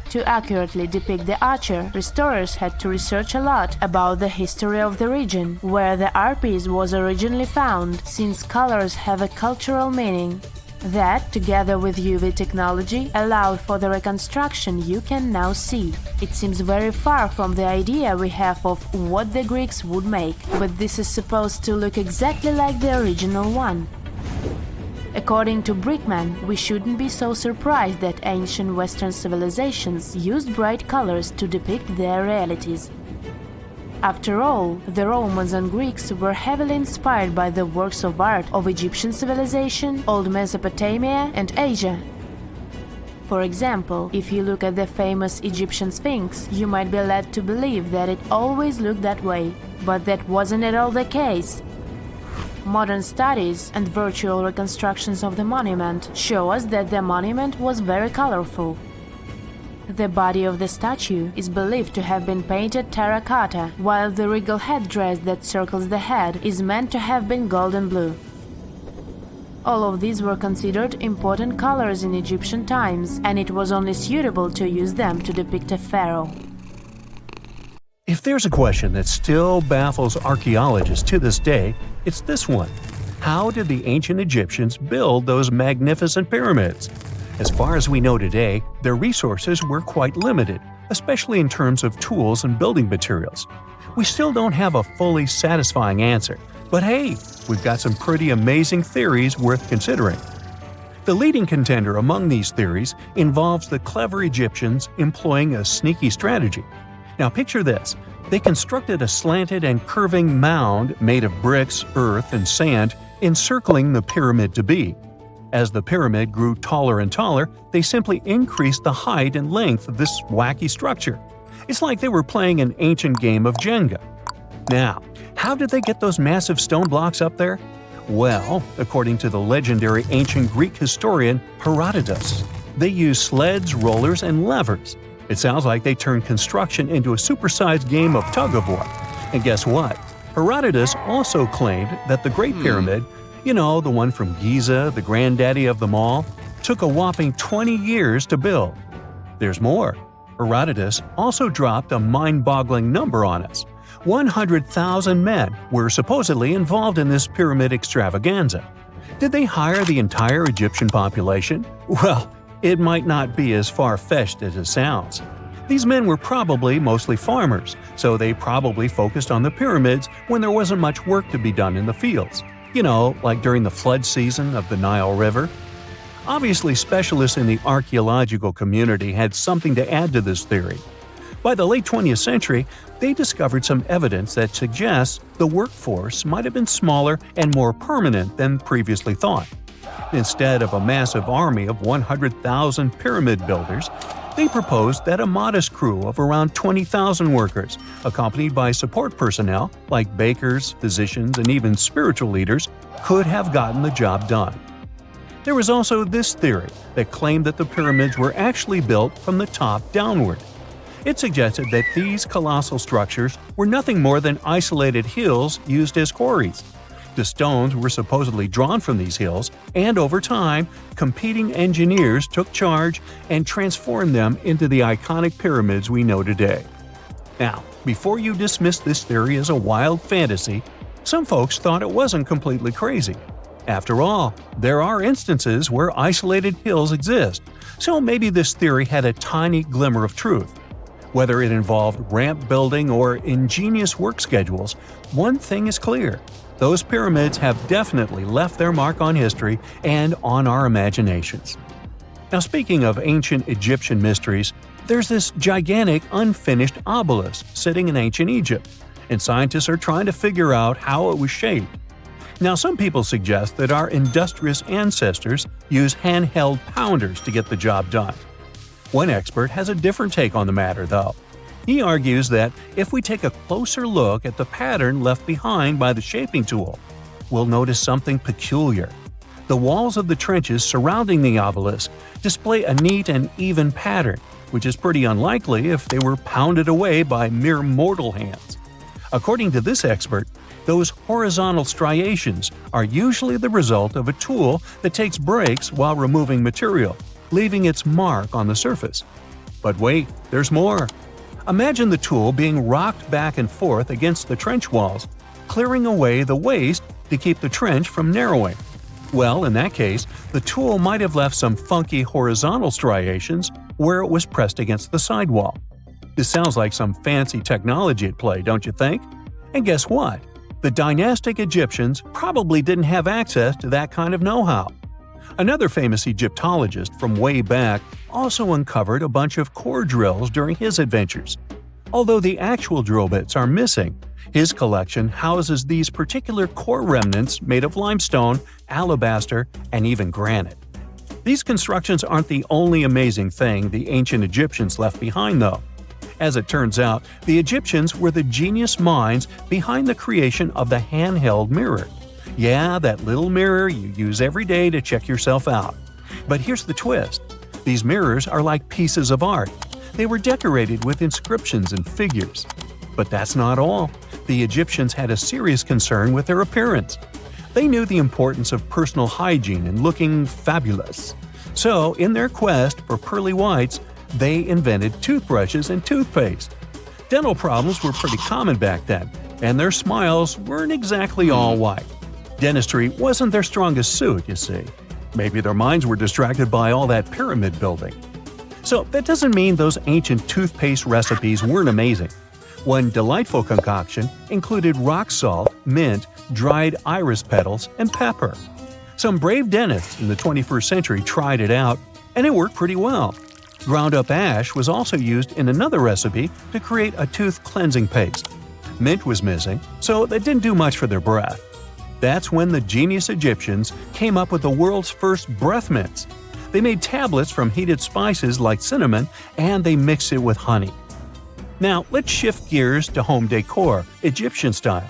To accurately depict the archer, restorers had to research a lot about the history of the region where the art piece was originally found, since colors have a cultural meaning. That, together with UV technology, allowed for the reconstruction you can now see. It seems very far from the idea we have of what the Greeks would make, but this is supposed to look exactly like the original one. According to Brinkman, we shouldn't be so surprised that ancient Western civilizations used bright colors to depict their realities. After all, the Romans and Greeks were heavily inspired by the works of art of Egyptian civilization, Old Mesopotamia, and Asia. For example, if you look at the famous Egyptian Sphinx, you might be led to believe that it always looked that way, but that wasn't at all the case. Modern studies and virtual reconstructions of the monument show us that the monument was very colorful. The body of the statue is believed to have been painted terracotta, while the regal headdress that circles the head is meant to have been golden blue. All of these were considered important colors in Egyptian times, and it was only suitable to use them to depict a pharaoh. If there's a question that still baffles archaeologists to this day, it's this one. How did the ancient Egyptians build those magnificent pyramids? As far as we know today, their resources were quite limited, especially in terms of tools and building materials. We still don't have a fully satisfying answer, but hey, we've got some pretty amazing theories worth considering. The leading contender among these theories involves the clever Egyptians employing a sneaky strategy. Now picture this. They constructed a slanted and curving mound made of bricks, earth, and sand encircling the pyramid to be. As the pyramid grew taller and taller, they simply increased the height and length of this wacky structure. It's like they were playing an ancient game of Jenga. Now, how did they get those massive stone blocks up there? Well, according to the legendary ancient Greek historian Herodotus, they used sleds, rollers, and levers. It sounds like they turned construction into a supersized game of tug-of-war. And guess what? Herodotus also claimed that the Great Pyramid, the one from Giza, the granddaddy of them all, took a whopping 20 years to build. There's more. Herodotus also dropped a mind-boggling number on us. 100,000 men were supposedly involved in this pyramid extravaganza. Did they hire the entire Egyptian population? Well, it might not be as far-fetched as it sounds. These men were probably mostly farmers, so they probably focused on the pyramids when there wasn't much work to be done in the fields. Like during the flood season of the Nile River. Obviously, specialists in the archaeological community had something to add to this theory. By the late 20th century, they discovered some evidence that suggests the workforce might have been smaller and more permanent than previously thought. Instead of a massive army of 100,000 pyramid builders, they proposed that a modest crew of around 20,000 workers, accompanied by support personnel like bakers, physicians, and even spiritual leaders, could have gotten the job done. There was also this theory that claimed that the pyramids were actually built from the top downward. It suggested that these colossal structures were nothing more than isolated hills used as quarries. The stones were supposedly drawn from these hills, and over time, competing engineers took charge and transformed them into the iconic pyramids we know today. Now, before you dismiss this theory as a wild fantasy, some folks thought it wasn't completely crazy. After all, there are instances where isolated hills exist, so maybe this theory had a tiny glimmer of truth. Whether it involved ramp building or ingenious work schedules, one thing is clear. Those pyramids have definitely left their mark on history and on our imaginations. Now, speaking of ancient Egyptian mysteries, there's this gigantic unfinished obelisk sitting in ancient Egypt, and scientists are trying to figure out how it was shaped. Now, some people suggest that our industrious ancestors used handheld pounders to get the job done. One expert has a different take on the matter, though. He argues that if we take a closer look at the pattern left behind by the shaping tool, we'll notice something peculiar. The walls of the trenches surrounding the obelisk display a neat and even pattern, which is pretty unlikely if they were pounded away by mere mortal hands. According to this expert, those horizontal striations are usually the result of a tool that takes breaks while removing material, leaving its mark on the surface. But wait, there's more. Imagine the tool being rocked back and forth against the trench walls, clearing away the waste to keep the trench from narrowing. Well, in that case, the tool might have left some funky horizontal striations where it was pressed against the sidewall. This sounds like some fancy technology at play, don't you think? And guess what? The dynastic Egyptians probably didn't have access to that kind of know-how. Another famous Egyptologist from way back also uncovered a bunch of core drills during his adventures. Although the actual drill bits are missing, his collection houses these particular core remnants made of limestone, alabaster, and even granite. These constructions aren't the only amazing thing the ancient Egyptians left behind, though. As it turns out, the Egyptians were the genius minds behind the creation of the handheld mirror. Yeah, that little mirror you use every day to check yourself out. But here's the twist. These mirrors are like pieces of art. They were decorated with inscriptions and figures. But that's not all. The Egyptians had a serious concern with their appearance. They knew the importance of personal hygiene and looking fabulous. So, in their quest for pearly whites, they invented toothbrushes and toothpaste. Dental problems were pretty common back then, and their smiles weren't exactly all white. Dentistry wasn't their strongest suit, you see. Maybe their minds were distracted by all that pyramid building. So that doesn't mean those ancient toothpaste recipes weren't amazing. One delightful concoction included rock salt, mint, dried iris petals, and pepper. Some brave dentists in the 21st century tried it out, and it worked pretty well. Ground-up ash was also used in another recipe to create a tooth cleansing paste. Mint was missing, so that didn't do much for their breath. That's when the genius Egyptians came up with the world's first breath mints. They made tablets from heated spices like cinnamon, and they mixed it with honey. Now, let's shift gears to home decor, Egyptian style.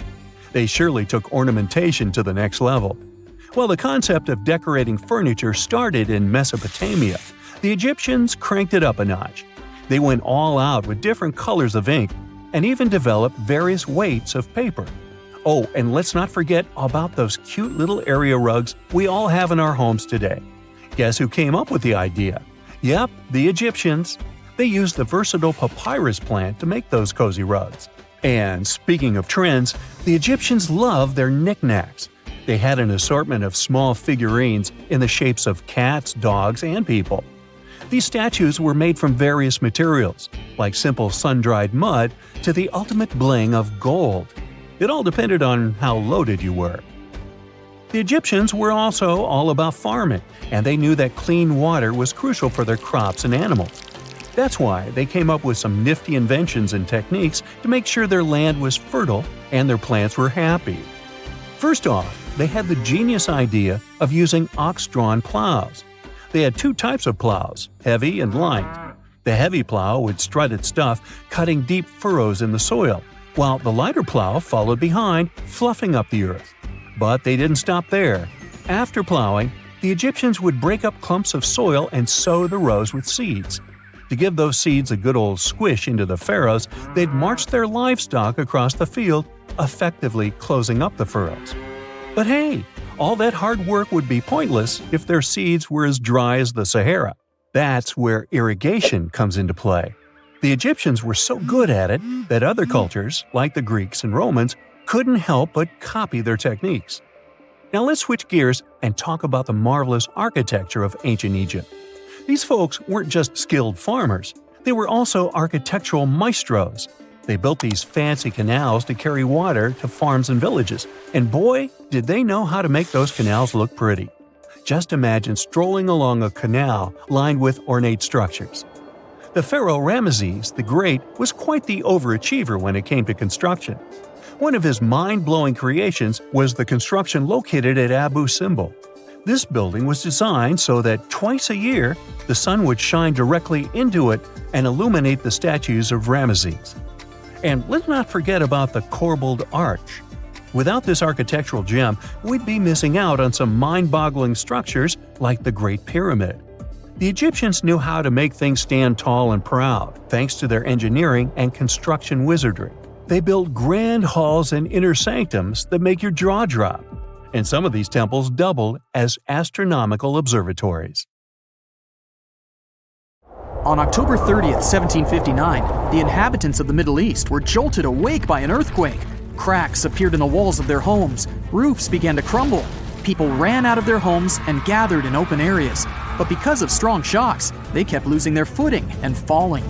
They surely took ornamentation to the next level. While the concept of decorating furniture started in Mesopotamia, the Egyptians cranked it up a notch. They went all out with different colors of ink and even developed various weights of paper. Oh, and let's not forget about those cute little area rugs we all have in our homes today. Guess who came up with the idea? Yep, the Egyptians. They used the versatile papyrus plant to make those cozy rugs. And speaking of trends, the Egyptians loved their knickknacks. They had an assortment of small figurines in the shapes of cats, dogs, and people. These statues were made from various materials, like simple sun-dried mud to the ultimate bling of gold. It all depended on how loaded you were. The Egyptians were also all about farming, and they knew that clean water was crucial for their crops and animals. That's why they came up with some nifty inventions and techniques to make sure their land was fertile and their plants were happy. First off, they had the genius idea of using ox-drawn plows. They had two types of plows, heavy and light. The heavy plow would strut its stuff, cutting deep furrows in the soil, while the lighter plow followed behind, fluffing up the earth. But they didn't stop there. After plowing, the Egyptians would break up clumps of soil and sow the rows with seeds. To give those seeds a good old squish into the furrows, they'd march their livestock across the field, effectively closing up the furrows. But hey, all that hard work would be pointless if their seeds were as dry as the Sahara. That's where irrigation comes into play. The Egyptians were so good at it that other cultures, like the Greeks and Romans, couldn't help but copy their techniques. Now let's switch gears and talk about the marvelous architecture of ancient Egypt. These folks weren't just skilled farmers, they were also architectural maestros. They built these fancy canals to carry water to farms and villages, and boy, did they know how to make those canals look pretty. Just imagine strolling along a canal lined with ornate structures. The pharaoh Ramesses the Great was quite the overachiever when it came to construction. One of his mind-blowing creations was the construction located at Abu Simbel. This building was designed so that twice a year, the sun would shine directly into it and illuminate the statues of Ramesses. And let's not forget about the corbelled arch. Without this architectural gem, we'd be missing out on some mind-boggling structures like the Great Pyramid. The Egyptians knew how to make things stand tall and proud, thanks to their engineering and construction wizardry. They built grand halls and inner sanctums that make your jaw drop. And some of these temples doubled as astronomical observatories. On October 30th, 1759, the inhabitants of the Middle East were jolted awake by an earthquake. Cracks appeared in the walls of their homes, roofs began to crumble. People ran out of their homes and gathered in open areas. But because of strong shocks, they kept losing their footing and falling.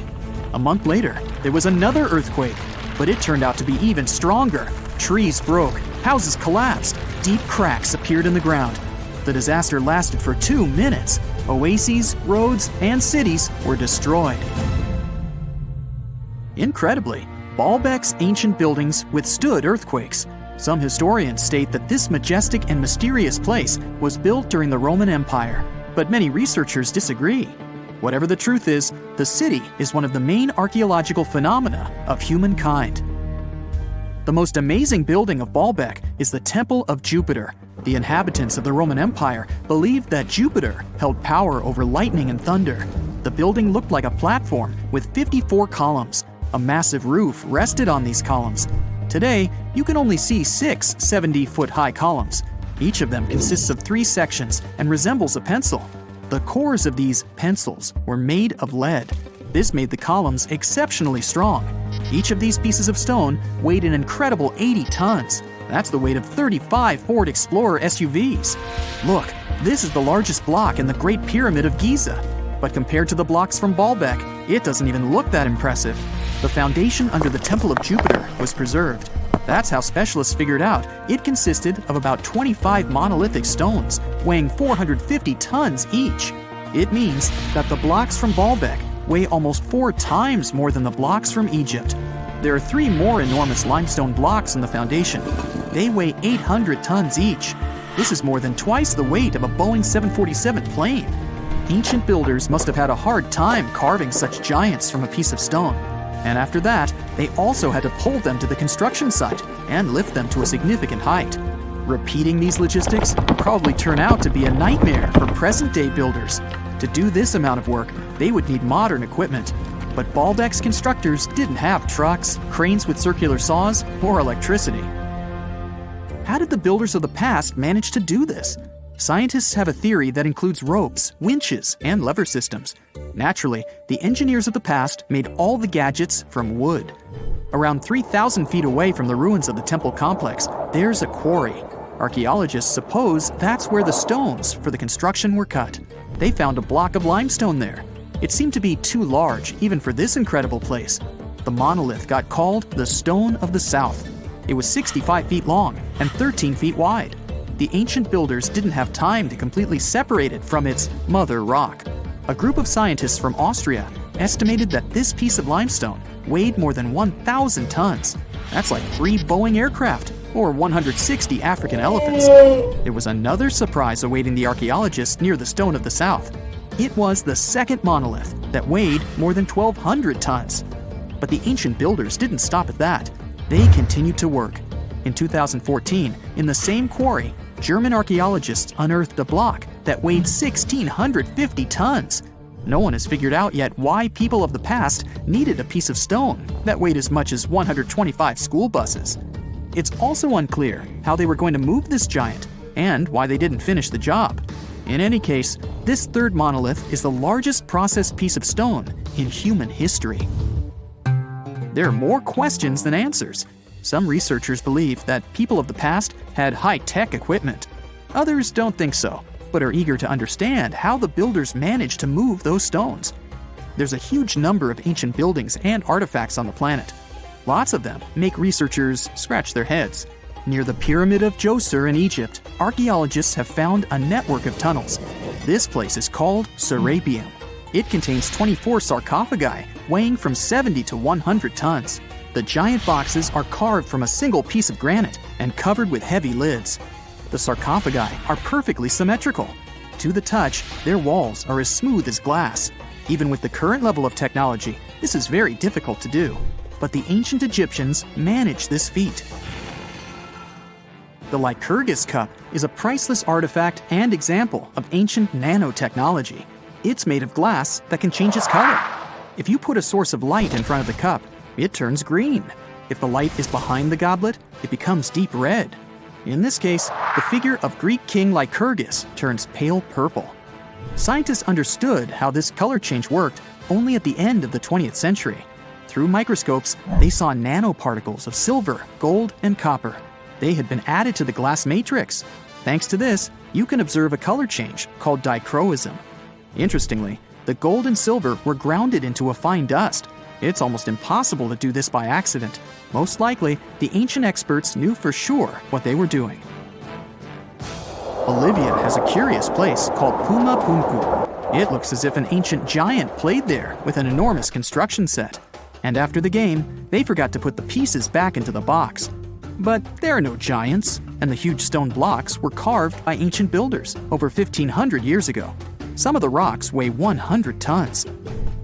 A month later, there was another earthquake, but it turned out to be even stronger. Trees broke, houses collapsed, deep cracks appeared in the ground. The disaster lasted for 2 minutes. Oases, roads, and cities were destroyed. Incredibly, Baalbek's ancient buildings withstood earthquakes. Some historians state that this majestic and mysterious place was built during the Roman Empire, but many researchers disagree. Whatever the truth is, the city is one of the main archaeological phenomena of humankind. The most amazing building of Baalbek is the Temple of Jupiter. The inhabitants of the Roman Empire believed that Jupiter held power over lightning and thunder. The building looked like a platform with 54 columns. A massive roof rested on these columns. Today, you can only see 6 70-foot-high columns. Each of them consists of 3 sections and resembles a pencil. The cores of these pencils were made of lead. This made the columns exceptionally strong. Each of these pieces of stone weighed an incredible 80 tons. That's the weight of 35 Ford Explorer SUVs. Look, this is the largest block in the Great Pyramid of Giza. But compared to the blocks from Baalbek, it doesn't even look that impressive. The foundation under the Temple of Jupiter was preserved. That's how specialists figured out it consisted of about 25 monolithic stones, weighing 450 tons each. It means that the blocks from Baalbek weigh almost 4 times more than the blocks from Egypt. There are 3 more enormous limestone blocks in the foundation. They weigh 800 tons each. This is more than twice the weight of a Boeing 747 plane. Ancient builders must have had a hard time carving such giants from a piece of stone. And after that, they also had to pull them to the construction site and lift them to a significant height. Repeating these logistics would probably turn out to be a nightmare for present-day builders. To do this amount of work, they would need modern equipment. But Baalbek's constructors didn't have trucks, cranes with circular saws, or electricity. How did the builders of the past manage to do this? Scientists have a theory that includes ropes, winches, and lever systems. Naturally, the engineers of the past made all the gadgets from wood. Around 3,000 feet away from the ruins of the temple complex, there's a quarry. Archaeologists suppose that's where the stones for the construction were cut. They found a block of limestone there. It seemed to be too large, even for this incredible place. The monolith got called the Stone of the South. It was 65 feet long and 13 feet wide. The ancient builders didn't have time to completely separate it from its mother rock. A group of scientists from Austria estimated that this piece of limestone weighed more than 1,000 tons. That's like 3 Boeing aircraft or 160 African elephants. There was another surprise awaiting the archaeologists near the Stone of the South. It was the second monolith that weighed more than 1,200 tons. But the ancient builders didn't stop at that. They continued to work. In 2014, in the same quarry, German archaeologists unearthed a block that weighed 1,650 tons. No one has figured out yet why people of the past needed a piece of stone that weighed as much as 125 school buses. It's also unclear how they were going to move this giant and why they didn't finish the job. In any case, this third monolith is the largest processed piece of stone in human history. There are more questions than answers. Some researchers believe that people of the past had high-tech equipment. Others don't think so, but are eager to understand how the builders managed to move those stones. There's a huge number of ancient buildings and artifacts on the planet. Lots of them make researchers scratch their heads. Near the Pyramid of Djoser in Egypt, archaeologists have found a network of tunnels. This place is called Serapeum. It contains 24 sarcophagi weighing from 70 to 100 tons. The giant boxes are carved from a single piece of granite and covered with heavy lids. The sarcophagi are perfectly symmetrical. To the touch, their walls are as smooth as glass. Even with the current level of technology, this is very difficult to do. But the ancient Egyptians managed this feat. The Lycurgus cup is a priceless artifact and example of ancient nanotechnology. It's made of glass that can change its color. If you put a source of light in front of the cup, it turns green. If the light is behind the goblet, it becomes deep red. In this case, the figure of Greek king Lycurgus turns pale purple. Scientists understood how this color change worked only at the end of the 20th century. Through microscopes, they saw nanoparticles of silver, gold, and copper. They had been added to the glass matrix. Thanks to this, you can observe a color change called dichroism. Interestingly, the gold and silver were grounded into a fine dust. It's almost impossible to do this by accident. Most likely, the ancient experts knew for sure what they were doing. Bolivia has a curious place called Puma Punku. It looks as if an ancient giant played there with an enormous construction set. And after the game, they forgot to put the pieces back into the box. But there are no giants, and the huge stone blocks were carved by ancient builders over 1,500 years ago. Some of the rocks weigh 100 tons.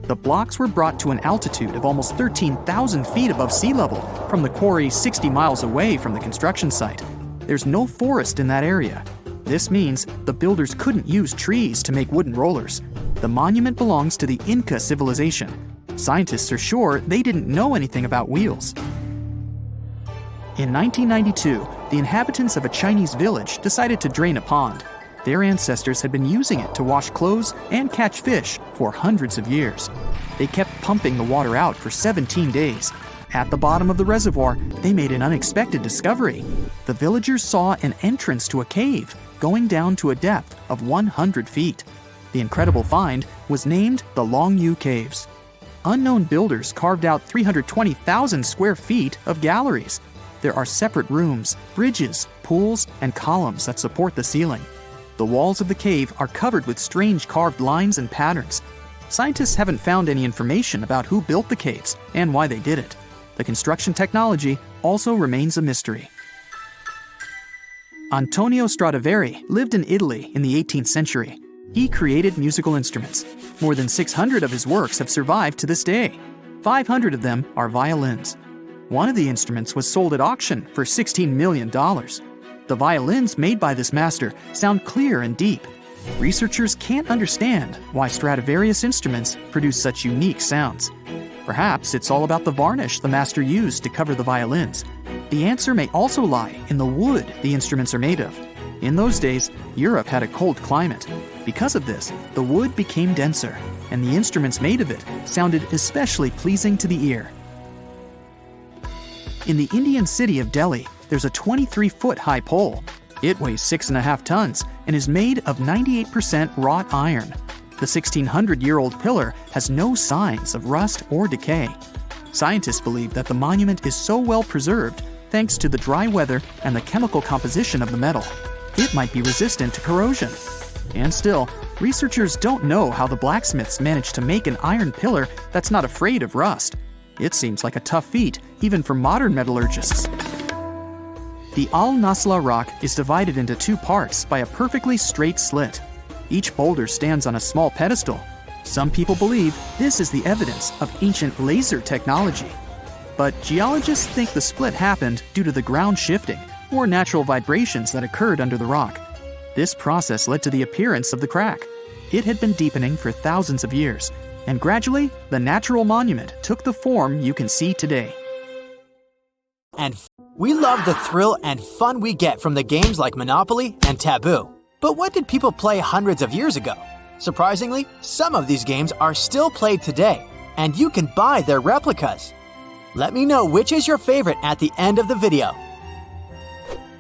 The blocks were brought to an altitude of almost 13,000 feet above sea level from the quarry 60 miles away from the construction site. There's no forest in that area. This means the builders couldn't use trees to make wooden rollers. The monument belongs to the Inca civilization. Scientists are sure they didn't know anything about wheels. In 1992, the inhabitants of a Chinese village decided to drain a pond. Their ancestors had been using it to wash clothes and catch fish for hundreds of years. They kept pumping the water out for 17 days. At the bottom of the reservoir, they made an unexpected discovery. The villagers saw an entrance to a cave going down to a depth of 100 feet. The incredible find was named the Longyu Caves. Unknown builders carved out 320,000 square feet of galleries. There are separate rooms, bridges, pools, and columns that support the ceiling. The walls of the cave are covered with strange carved lines and patterns. Scientists haven't found any information about who built the caves and why they did it. The construction technology also remains a mystery. Antonio Stradivari lived in Italy in the 18th century. He created musical instruments. More than 600 of his works have survived to this day. 500 of them are violins. One of the instruments was sold at auction for $16 million. The violins made by this master sound clear and deep. Researchers can't understand why Stradivarius instruments produce such unique sounds. Perhaps it's all about the varnish the master used to cover the violins. The answer may also lie in the wood the instruments are made of. In those days, Europe had a cold climate. Because of this, the wood became denser, and the instruments made of it sounded especially pleasing to the ear. In the Indian city of Delhi, there's a 23-foot high pole. It weighs 6.5 tons and is made of 98% wrought iron. The 1,600-year-old pillar has no signs of rust or decay. Scientists believe that the monument is so well preserved thanks to the dry weather and the chemical composition of the metal. It might be resistant to corrosion. And still, researchers don't know how the blacksmiths managed to make an iron pillar that's not afraid of rust. It seems like a tough feat, even for modern metallurgists. The Al-Nasla rock is divided into two parts by a perfectly straight slit. Each boulder stands on a small pedestal. Some people believe this is the evidence of ancient laser technology. But geologists think the split happened due to the ground shifting or natural vibrations that occurred under the rock. This process led to the appearance of the crack. It had been deepening for thousands of years, and gradually, the natural monument took the form you can see today. And we love the thrill and fun we get from the games like Monopoly and Taboo. But what did people play hundreds of years ago? Surprisingly, some of these games are still played today, and you can buy their replicas. Let me know which is your favorite at the end of the video.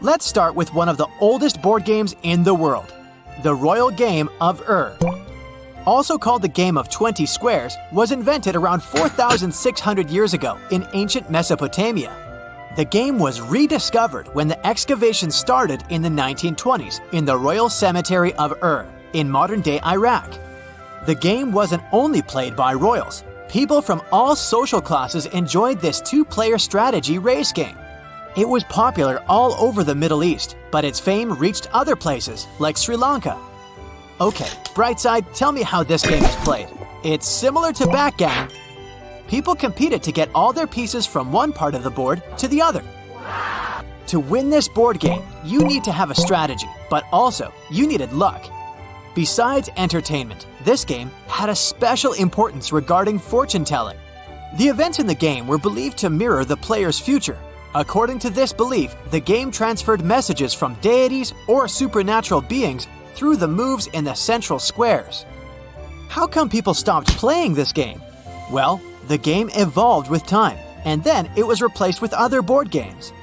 Let's start with one of the oldest board games in the world, the Royal Game of Ur. Also called the Game of 20 Squares, was invented around 4,600 years ago in ancient Mesopotamia. The game was rediscovered when the excavations started in the 1920s in the Royal Cemetery of Ur in modern-day Iraq. The game wasn't only played by royals. People from all social classes enjoyed this two-player strategy race game. It was popular all over the Middle East, but its fame reached other places like Sri Lanka. Okay, Brightside, tell me how this game is played. It's similar to backgammon. People competed to get all their pieces from one part of the board to the other. To win this board game, you need to have a strategy, but also you needed luck. Besides entertainment, this game had a special importance regarding fortune-telling. The events in the game were believed to mirror the player's future. According to this belief, the game transferred messages from deities or supernatural beings through the moves in the central squares. How come people stopped playing this game? Well, the game evolved with time, and then it was replaced with other board games.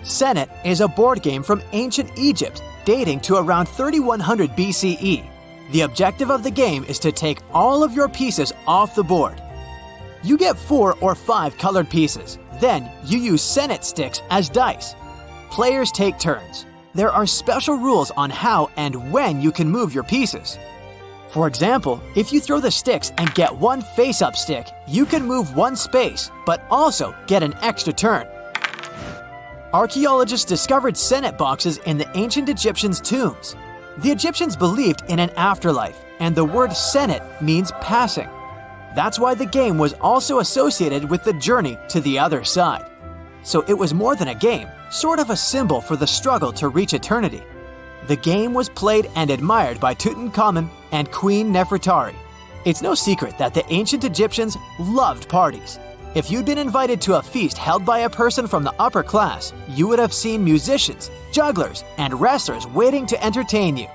Senet is a board game from ancient Egypt dating to around 3100 BCE. The objective of the game is to take all of your pieces off the board. You get 4 or 5 colored pieces. Then you use Senet sticks as dice. Players take turns. There are special rules on how and when you can move your pieces. For example, if you throw the sticks and get one face-up stick, you can move one space, but also get an extra turn. Archaeologists discovered Senet boxes in the ancient Egyptians' tombs. The Egyptians believed in an afterlife, and the word Senet means passing. That's why the game was also associated with the journey to the other side. So it was more than a game, sort of a symbol for the struggle to reach eternity. The game was played and admired by Tutankhamun and Queen Nefertiti. It's no secret that the ancient Egyptians loved parties. If you'd been invited to a feast held by a person from the upper class, you would have seen musicians, jugglers, and wrestlers waiting to entertain you.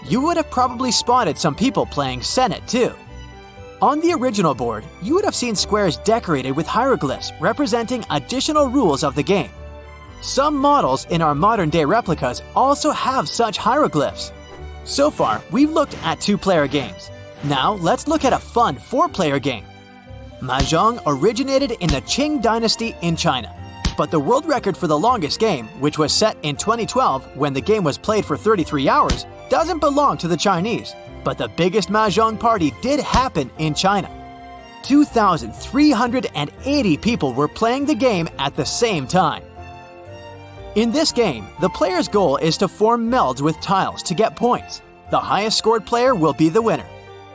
You would have probably spotted some people playing Senet too. On the original board, you would have seen squares decorated with hieroglyphs representing additional rules of the game. Some models in our modern-day replicas also have such hieroglyphs. So far, we've looked at 2-player games. Now, let's look at a fun 4-player game. Mahjong originated in the Qing dynasty in China, but the world record for the longest game, which was set in 2012 when the game was played for 33 hours, doesn't belong to the Chinese. But the biggest Mahjong party did happen in China. 2,380 people were playing the game at the same time. In this game, the player's goal is to form melds with tiles to get points. The highest scored player will be the winner.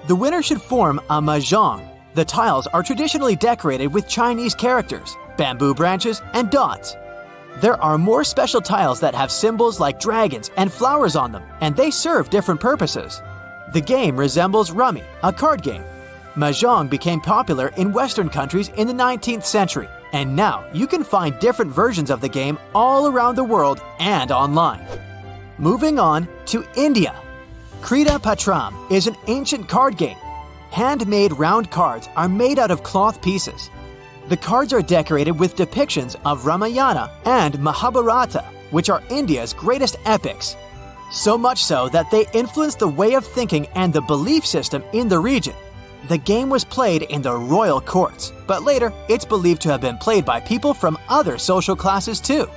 The winner should form a mahjong. The tiles are traditionally decorated with Chinese characters, bamboo branches, and dots. There are more special tiles that have symbols like dragons and flowers on them, and they serve different purposes. The game resembles Rummy, a card game. Mahjong became popular in Western countries in the 19th century, and now you can find different versions of the game all around the world and online. Moving on to India. Krita Patram is an ancient card game. Handmade round cards are made out of cloth pieces. The cards are decorated with depictions of Ramayana and Mahabharata, which are India's greatest epics. So much so that they influenced the way of thinking and the belief system in the region. The game was played in the royal courts, but later it's believed to have been played by people from other social classes too.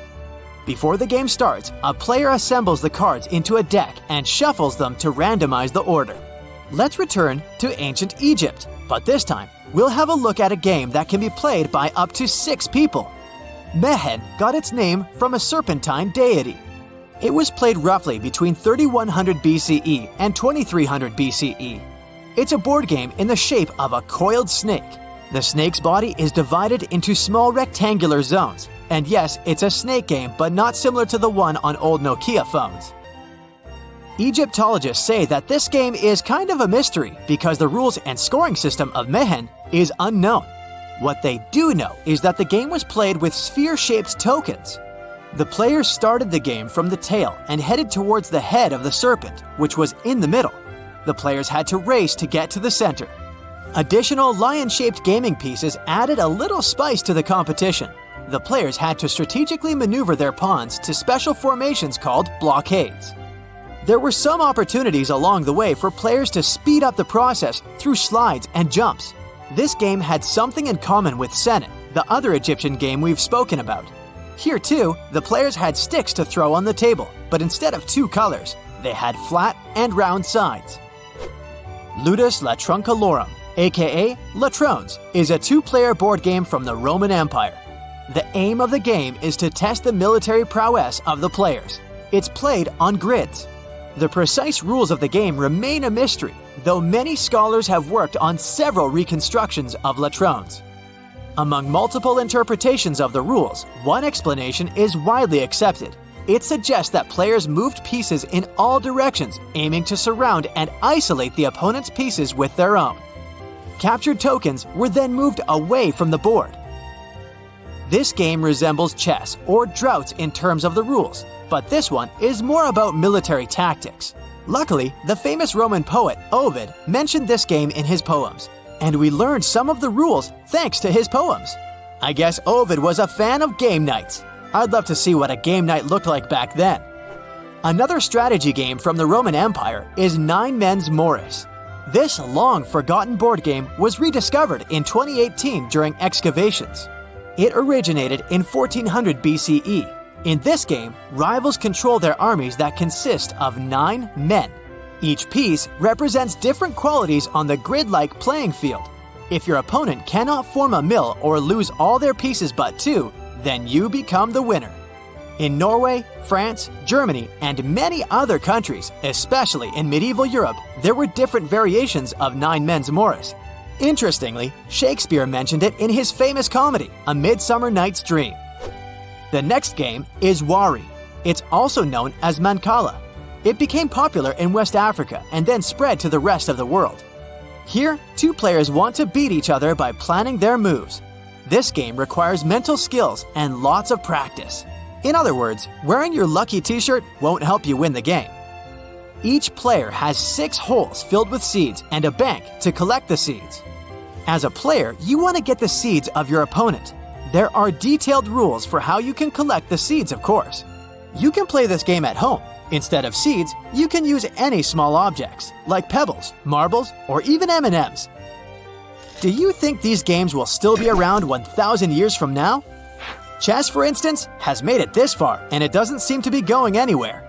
Before the game starts, a player assembles the cards into a deck and shuffles them to randomize the order. Let's return to ancient Egypt, but this time we'll have a look at a game that can be played by up to 6 people. Mehen got its name from a serpentine deity. It was played roughly between 3100 BCE and 2300 BCE. It's a board game in the shape of a coiled snake. The snake's body is divided into small rectangular zones. And yes, it's a snake game, but not similar to the one on old Nokia phones. Egyptologists say that this game is kind of a mystery because the rules and scoring system of Mehen is unknown. What they do know is that the game was played with sphere-shaped tokens. The players started the game from the tail and headed towards the head of the serpent, which was in the middle. The players had to race to get to the center. Additional lion-shaped gaming pieces added a little spice to the competition. The players had to strategically maneuver their pawns to special formations called blockades. There were some opportunities along the way for players to speed up the process through slides and jumps. This game had something in common with Senet, the other Egyptian game we've spoken about. Here too, the players had sticks to throw on the table, but instead of 2 colors, they had flat and round sides. Ludus Latroncalorum, aka Latrones, is a 2-player board game from the Roman Empire. The aim of the game is to test the military prowess of the players. It's played on grids. The precise rules of the game remain a mystery, though many scholars have worked on several reconstructions of Latrones. Among multiple interpretations of the rules, one explanation is widely accepted. It suggests that players moved pieces in all directions, aiming to surround and isolate the opponent's pieces with their own. Captured tokens were then moved away from the board. This game resembles chess or droughts in terms of the rules, but this one is more about military tactics. Luckily, the famous Roman poet Ovid mentioned this game in his poems, and we learned some of the rules thanks to his poems. I guess Ovid was a fan of game nights. I'd love to see what a game night looked like back then. Another strategy game from the Roman Empire is Nine Men's Morris. This long-forgotten board game was rediscovered in 2018 during excavations. It originated in 1400 BCE. In this game, rivals control their armies that consist of 9 men. Each piece represents different qualities on the grid-like playing field. If your opponent cannot form a mill or lose all their pieces but 2, then you become the winner. In Norway, France, Germany, and many other countries, especially in medieval Europe, there were different variations of Nine Men's Morris. Interestingly, Shakespeare mentioned it in his famous comedy, A Midsummer Night's Dream. The next game is Wari. It's also known as Mancala. It became popular in West Africa and then spread to the rest of the world. Here, 2 players want to beat each other by planning their moves. This game requires mental skills and lots of practice. In other words, wearing your lucky t-shirt won't help you win the game. Each player has 6 holes filled with seeds and a bank to collect the seeds. As a player, you want to get the seeds of your opponent. There are detailed rules for how you can collect the seeds, of course. You can play this game at home. Instead of seeds, you can use any small objects, like pebbles, marbles, or even M&Ms. Do you think these games will still be around 1,000 years from now? Chess, for instance, has made it this far, and it doesn't seem to be going anywhere.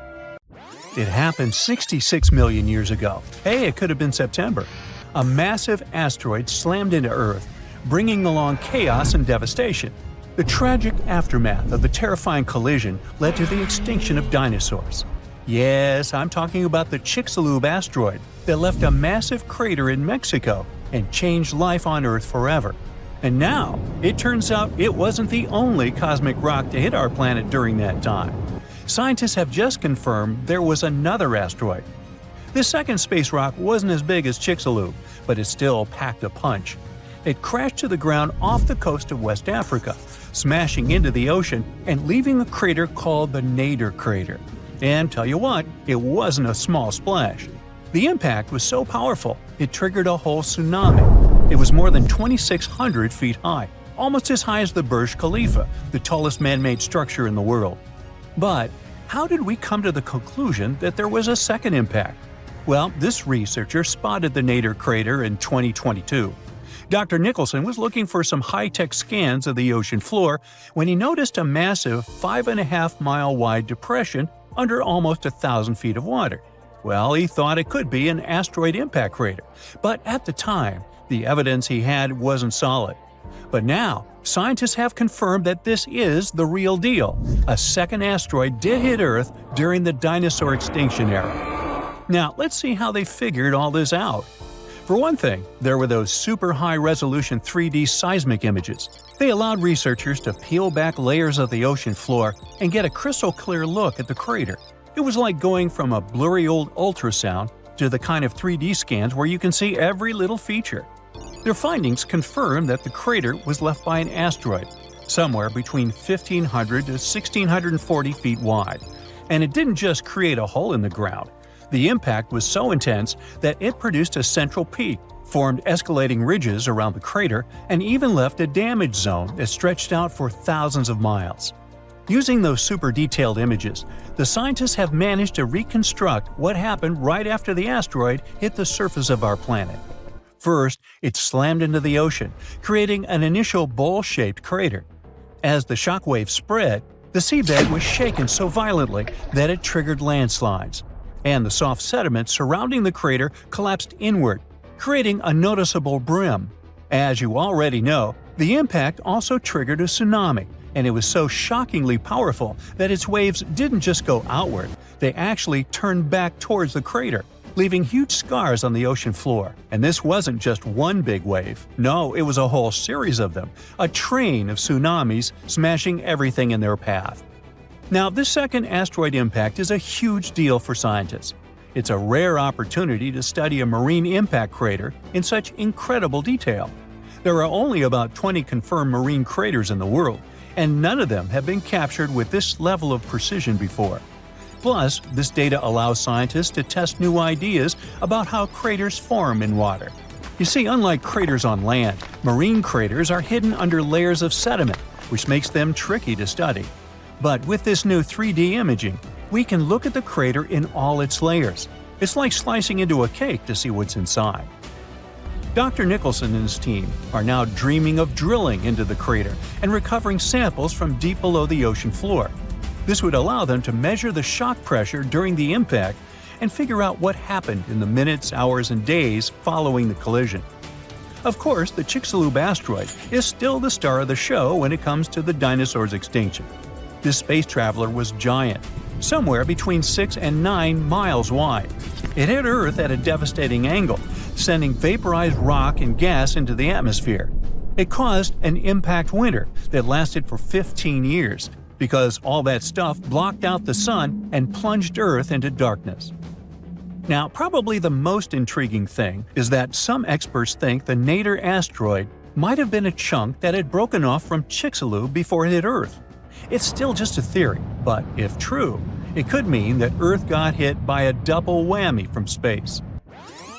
It happened 66 million years ago. Hey, it could have been September. A massive asteroid slammed into Earth, bringing along chaos and devastation. The tragic aftermath of the terrifying collision led to the extinction of dinosaurs. Yes, I'm talking about the Chicxulub asteroid that left a massive crater in Mexico and changed life on Earth forever. And now, it turns out it wasn't the only cosmic rock to hit our planet during that time. Scientists have just confirmed there was another asteroid. This second space rock wasn't as big as Chicxulub, but it still packed a punch. It crashed to the ground off the coast of West Africa, smashing into the ocean and leaving a crater called the Nadir crater. And tell you what, it wasn't a small splash. The impact was so powerful, it triggered a whole tsunami. It was more than 2,600 feet high, almost as high as the Burj Khalifa, the tallest man-made structure in the world. But how did we come to the conclusion that there was a second impact? Well, this researcher spotted the Nadir crater in 2022. Dr. Nicholson was looking for some high-tech scans of the ocean floor when he noticed a massive 5.5-mile-wide depression under almost 1,000 feet of water. Well, he thought it could be an asteroid impact crater, but at the time, the evidence he had wasn't solid. But now, scientists have confirmed that this is the real deal. A second asteroid did hit Earth during the dinosaur extinction era. Now, let's see how they figured all this out. For one thing, there were those super high-resolution 3D seismic images. They allowed researchers to peel back layers of the ocean floor and get a crystal-clear look at the crater. It was like going from a blurry old ultrasound to the kind of 3D scans where you can see every little feature. Their findings confirm that the crater was left by an asteroid, somewhere between 1,500 to 1,640 feet wide. And it didn't just create a hole in the ground. The impact was so intense that it produced a central peak, formed escalating ridges around the crater, and even left a damage zone that stretched out for thousands of miles. Using those super detailed images, the scientists have managed to reconstruct what happened right after the asteroid hit the surface of our planet. First, it slammed into the ocean, creating an initial bowl-shaped crater. As the shockwave spread, the seabed was shaken so violently that it triggered landslides, and the soft sediment surrounding the crater collapsed inward, creating a noticeable brim. As you already know, the impact also triggered a tsunami, and it was so shockingly powerful that its waves didn't just go outward, they actually turned back towards the crater, leaving huge scars on the ocean floor. And this wasn't just one big wave. No, it was a whole series of them, a train of tsunamis smashing everything in their path. Now, this second asteroid impact is a huge deal for scientists. It's a rare opportunity to study a marine impact crater in such incredible detail. There are only about 20 confirmed marine craters in the world, and none of them have been captured with this level of precision before. Plus, this data allows scientists to test new ideas about how craters form in water. You see, unlike craters on land, marine craters are hidden under layers of sediment, which makes them tricky to study. But with this new 3D imaging, we can look at the crater in all its layers. It's like slicing into a cake to see what's inside. Dr. Nicholson and his team are now dreaming of drilling into the crater and recovering samples from deep below the ocean floor. This would allow them to measure the shock pressure during the impact and figure out what happened in the minutes, hours, and days following the collision. Of course, the Chicxulub asteroid is still the star of the show when it comes to the dinosaurs' extinction. This space traveler was giant, somewhere between 6 and 9 miles wide. It hit Earth at a devastating angle, sending vaporized rock and gas into the atmosphere. It caused an impact winter that lasted for 15 years, because all that stuff blocked out the sun and plunged Earth into darkness. Now, probably the most intriguing thing is that some experts think the Nadir asteroid might have been a chunk that had broken off from Chicxulub before it hit Earth. It's still just a theory, but if true, it could mean that Earth got hit by a double whammy from space.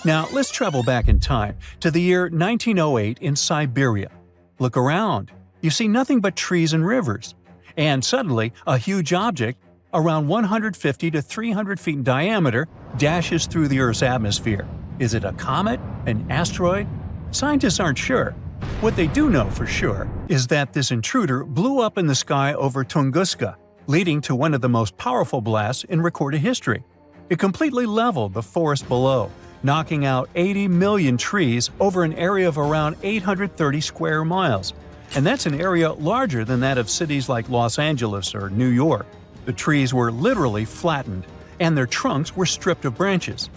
Now, let's travel back in time to the year 1908 in Siberia. Look around. You see nothing but trees and rivers. And suddenly, a huge object, around 150 to 300 feet in diameter, dashes through the Earth's atmosphere. Is it a comet? An asteroid? Scientists aren't sure. What they do know for sure is that this intruder blew up in the sky over Tunguska, leading to one of the most powerful blasts in recorded history. It completely leveled the forest below, knocking out 80 million trees over an area of around 830 square miles. And that's an area larger than that of cities like Los Angeles or New York. The trees were literally flattened, and their trunks were stripped of branches.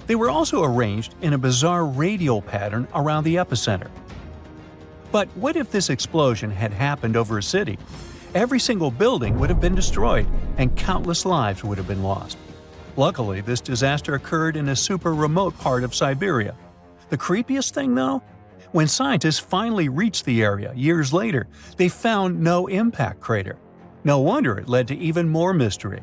They were also arranged in a bizarre radial pattern around the epicenter. But what if this explosion had happened over a city? Every single building would have been destroyed, and countless lives would have been lost. Luckily, this disaster occurred in a super remote part of Siberia. The creepiest thing, though? When scientists finally reached the area years later, they found no impact crater. No wonder it led to even more mystery.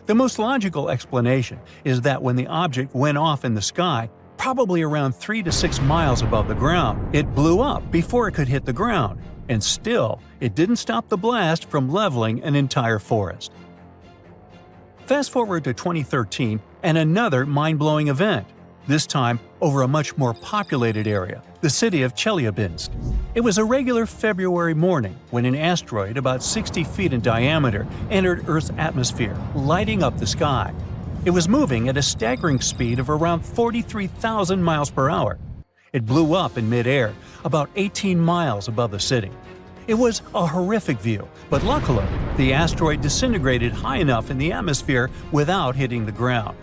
The most logical explanation is that when the object went off in the sky, probably around 3 to 6 miles above the ground, it blew up before it could hit the ground, and still, it didn't stop the blast from leveling an entire forest. Fast forward to 2013 and another mind-blowing event, this time over a much more populated area, the city of Chelyabinsk. It was a regular February morning when an asteroid about 60 feet in diameter entered Earth's atmosphere, lighting up the sky. It was moving at a staggering speed of around 43,000 miles per hour. It blew up in midair, about 18 miles above the city. It was a horrific view, but luckily, the asteroid disintegrated high enough in the atmosphere without hitting the ground.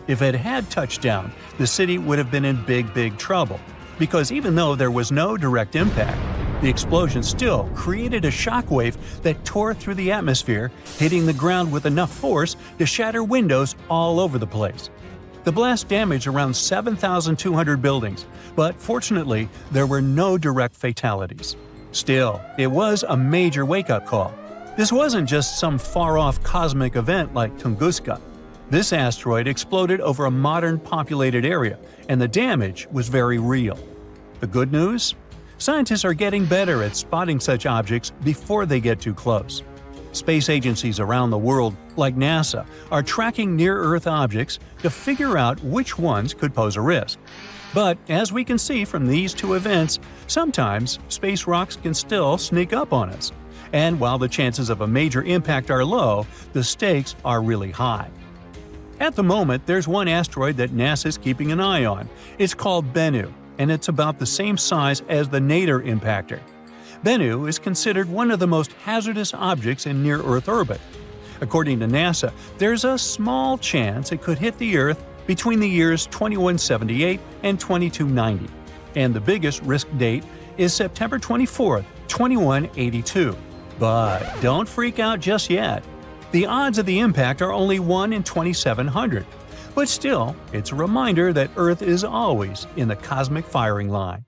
If it had touched down, the city would have been in big trouble, because even though there was no direct impact, the explosion still created a shockwave that tore through the atmosphere, hitting the ground with enough force to shatter windows all over the place. The blast damaged around 7,200 buildings, but fortunately, there were no direct fatalities. Still, it was a major wake-up call. This wasn't just some far-off cosmic event like Tunguska. This asteroid exploded over a modern populated area, and the damage was very real. The good news? Scientists are getting better at spotting such objects before they get too close. Space agencies around the world, like NASA, are tracking near-Earth objects to figure out which ones could pose a risk. But as we can see from these two events, sometimes space rocks can still sneak up on us. And while the chances of a major impact are low, the stakes are really high. At the moment, there's one asteroid that NASA's keeping an eye on. It's called Bennu, and it's about the same size as the Nader impactor. Bennu is considered one of the most hazardous objects in near-Earth orbit. According to NASA, there's a small chance it could hit the Earth between the years 2178 and 2290, and the biggest risk date is September 24, 2182. But don't freak out just yet. The odds of the impact are only 1 in 2,700, but still, it's a reminder that Earth is always in the cosmic firing line.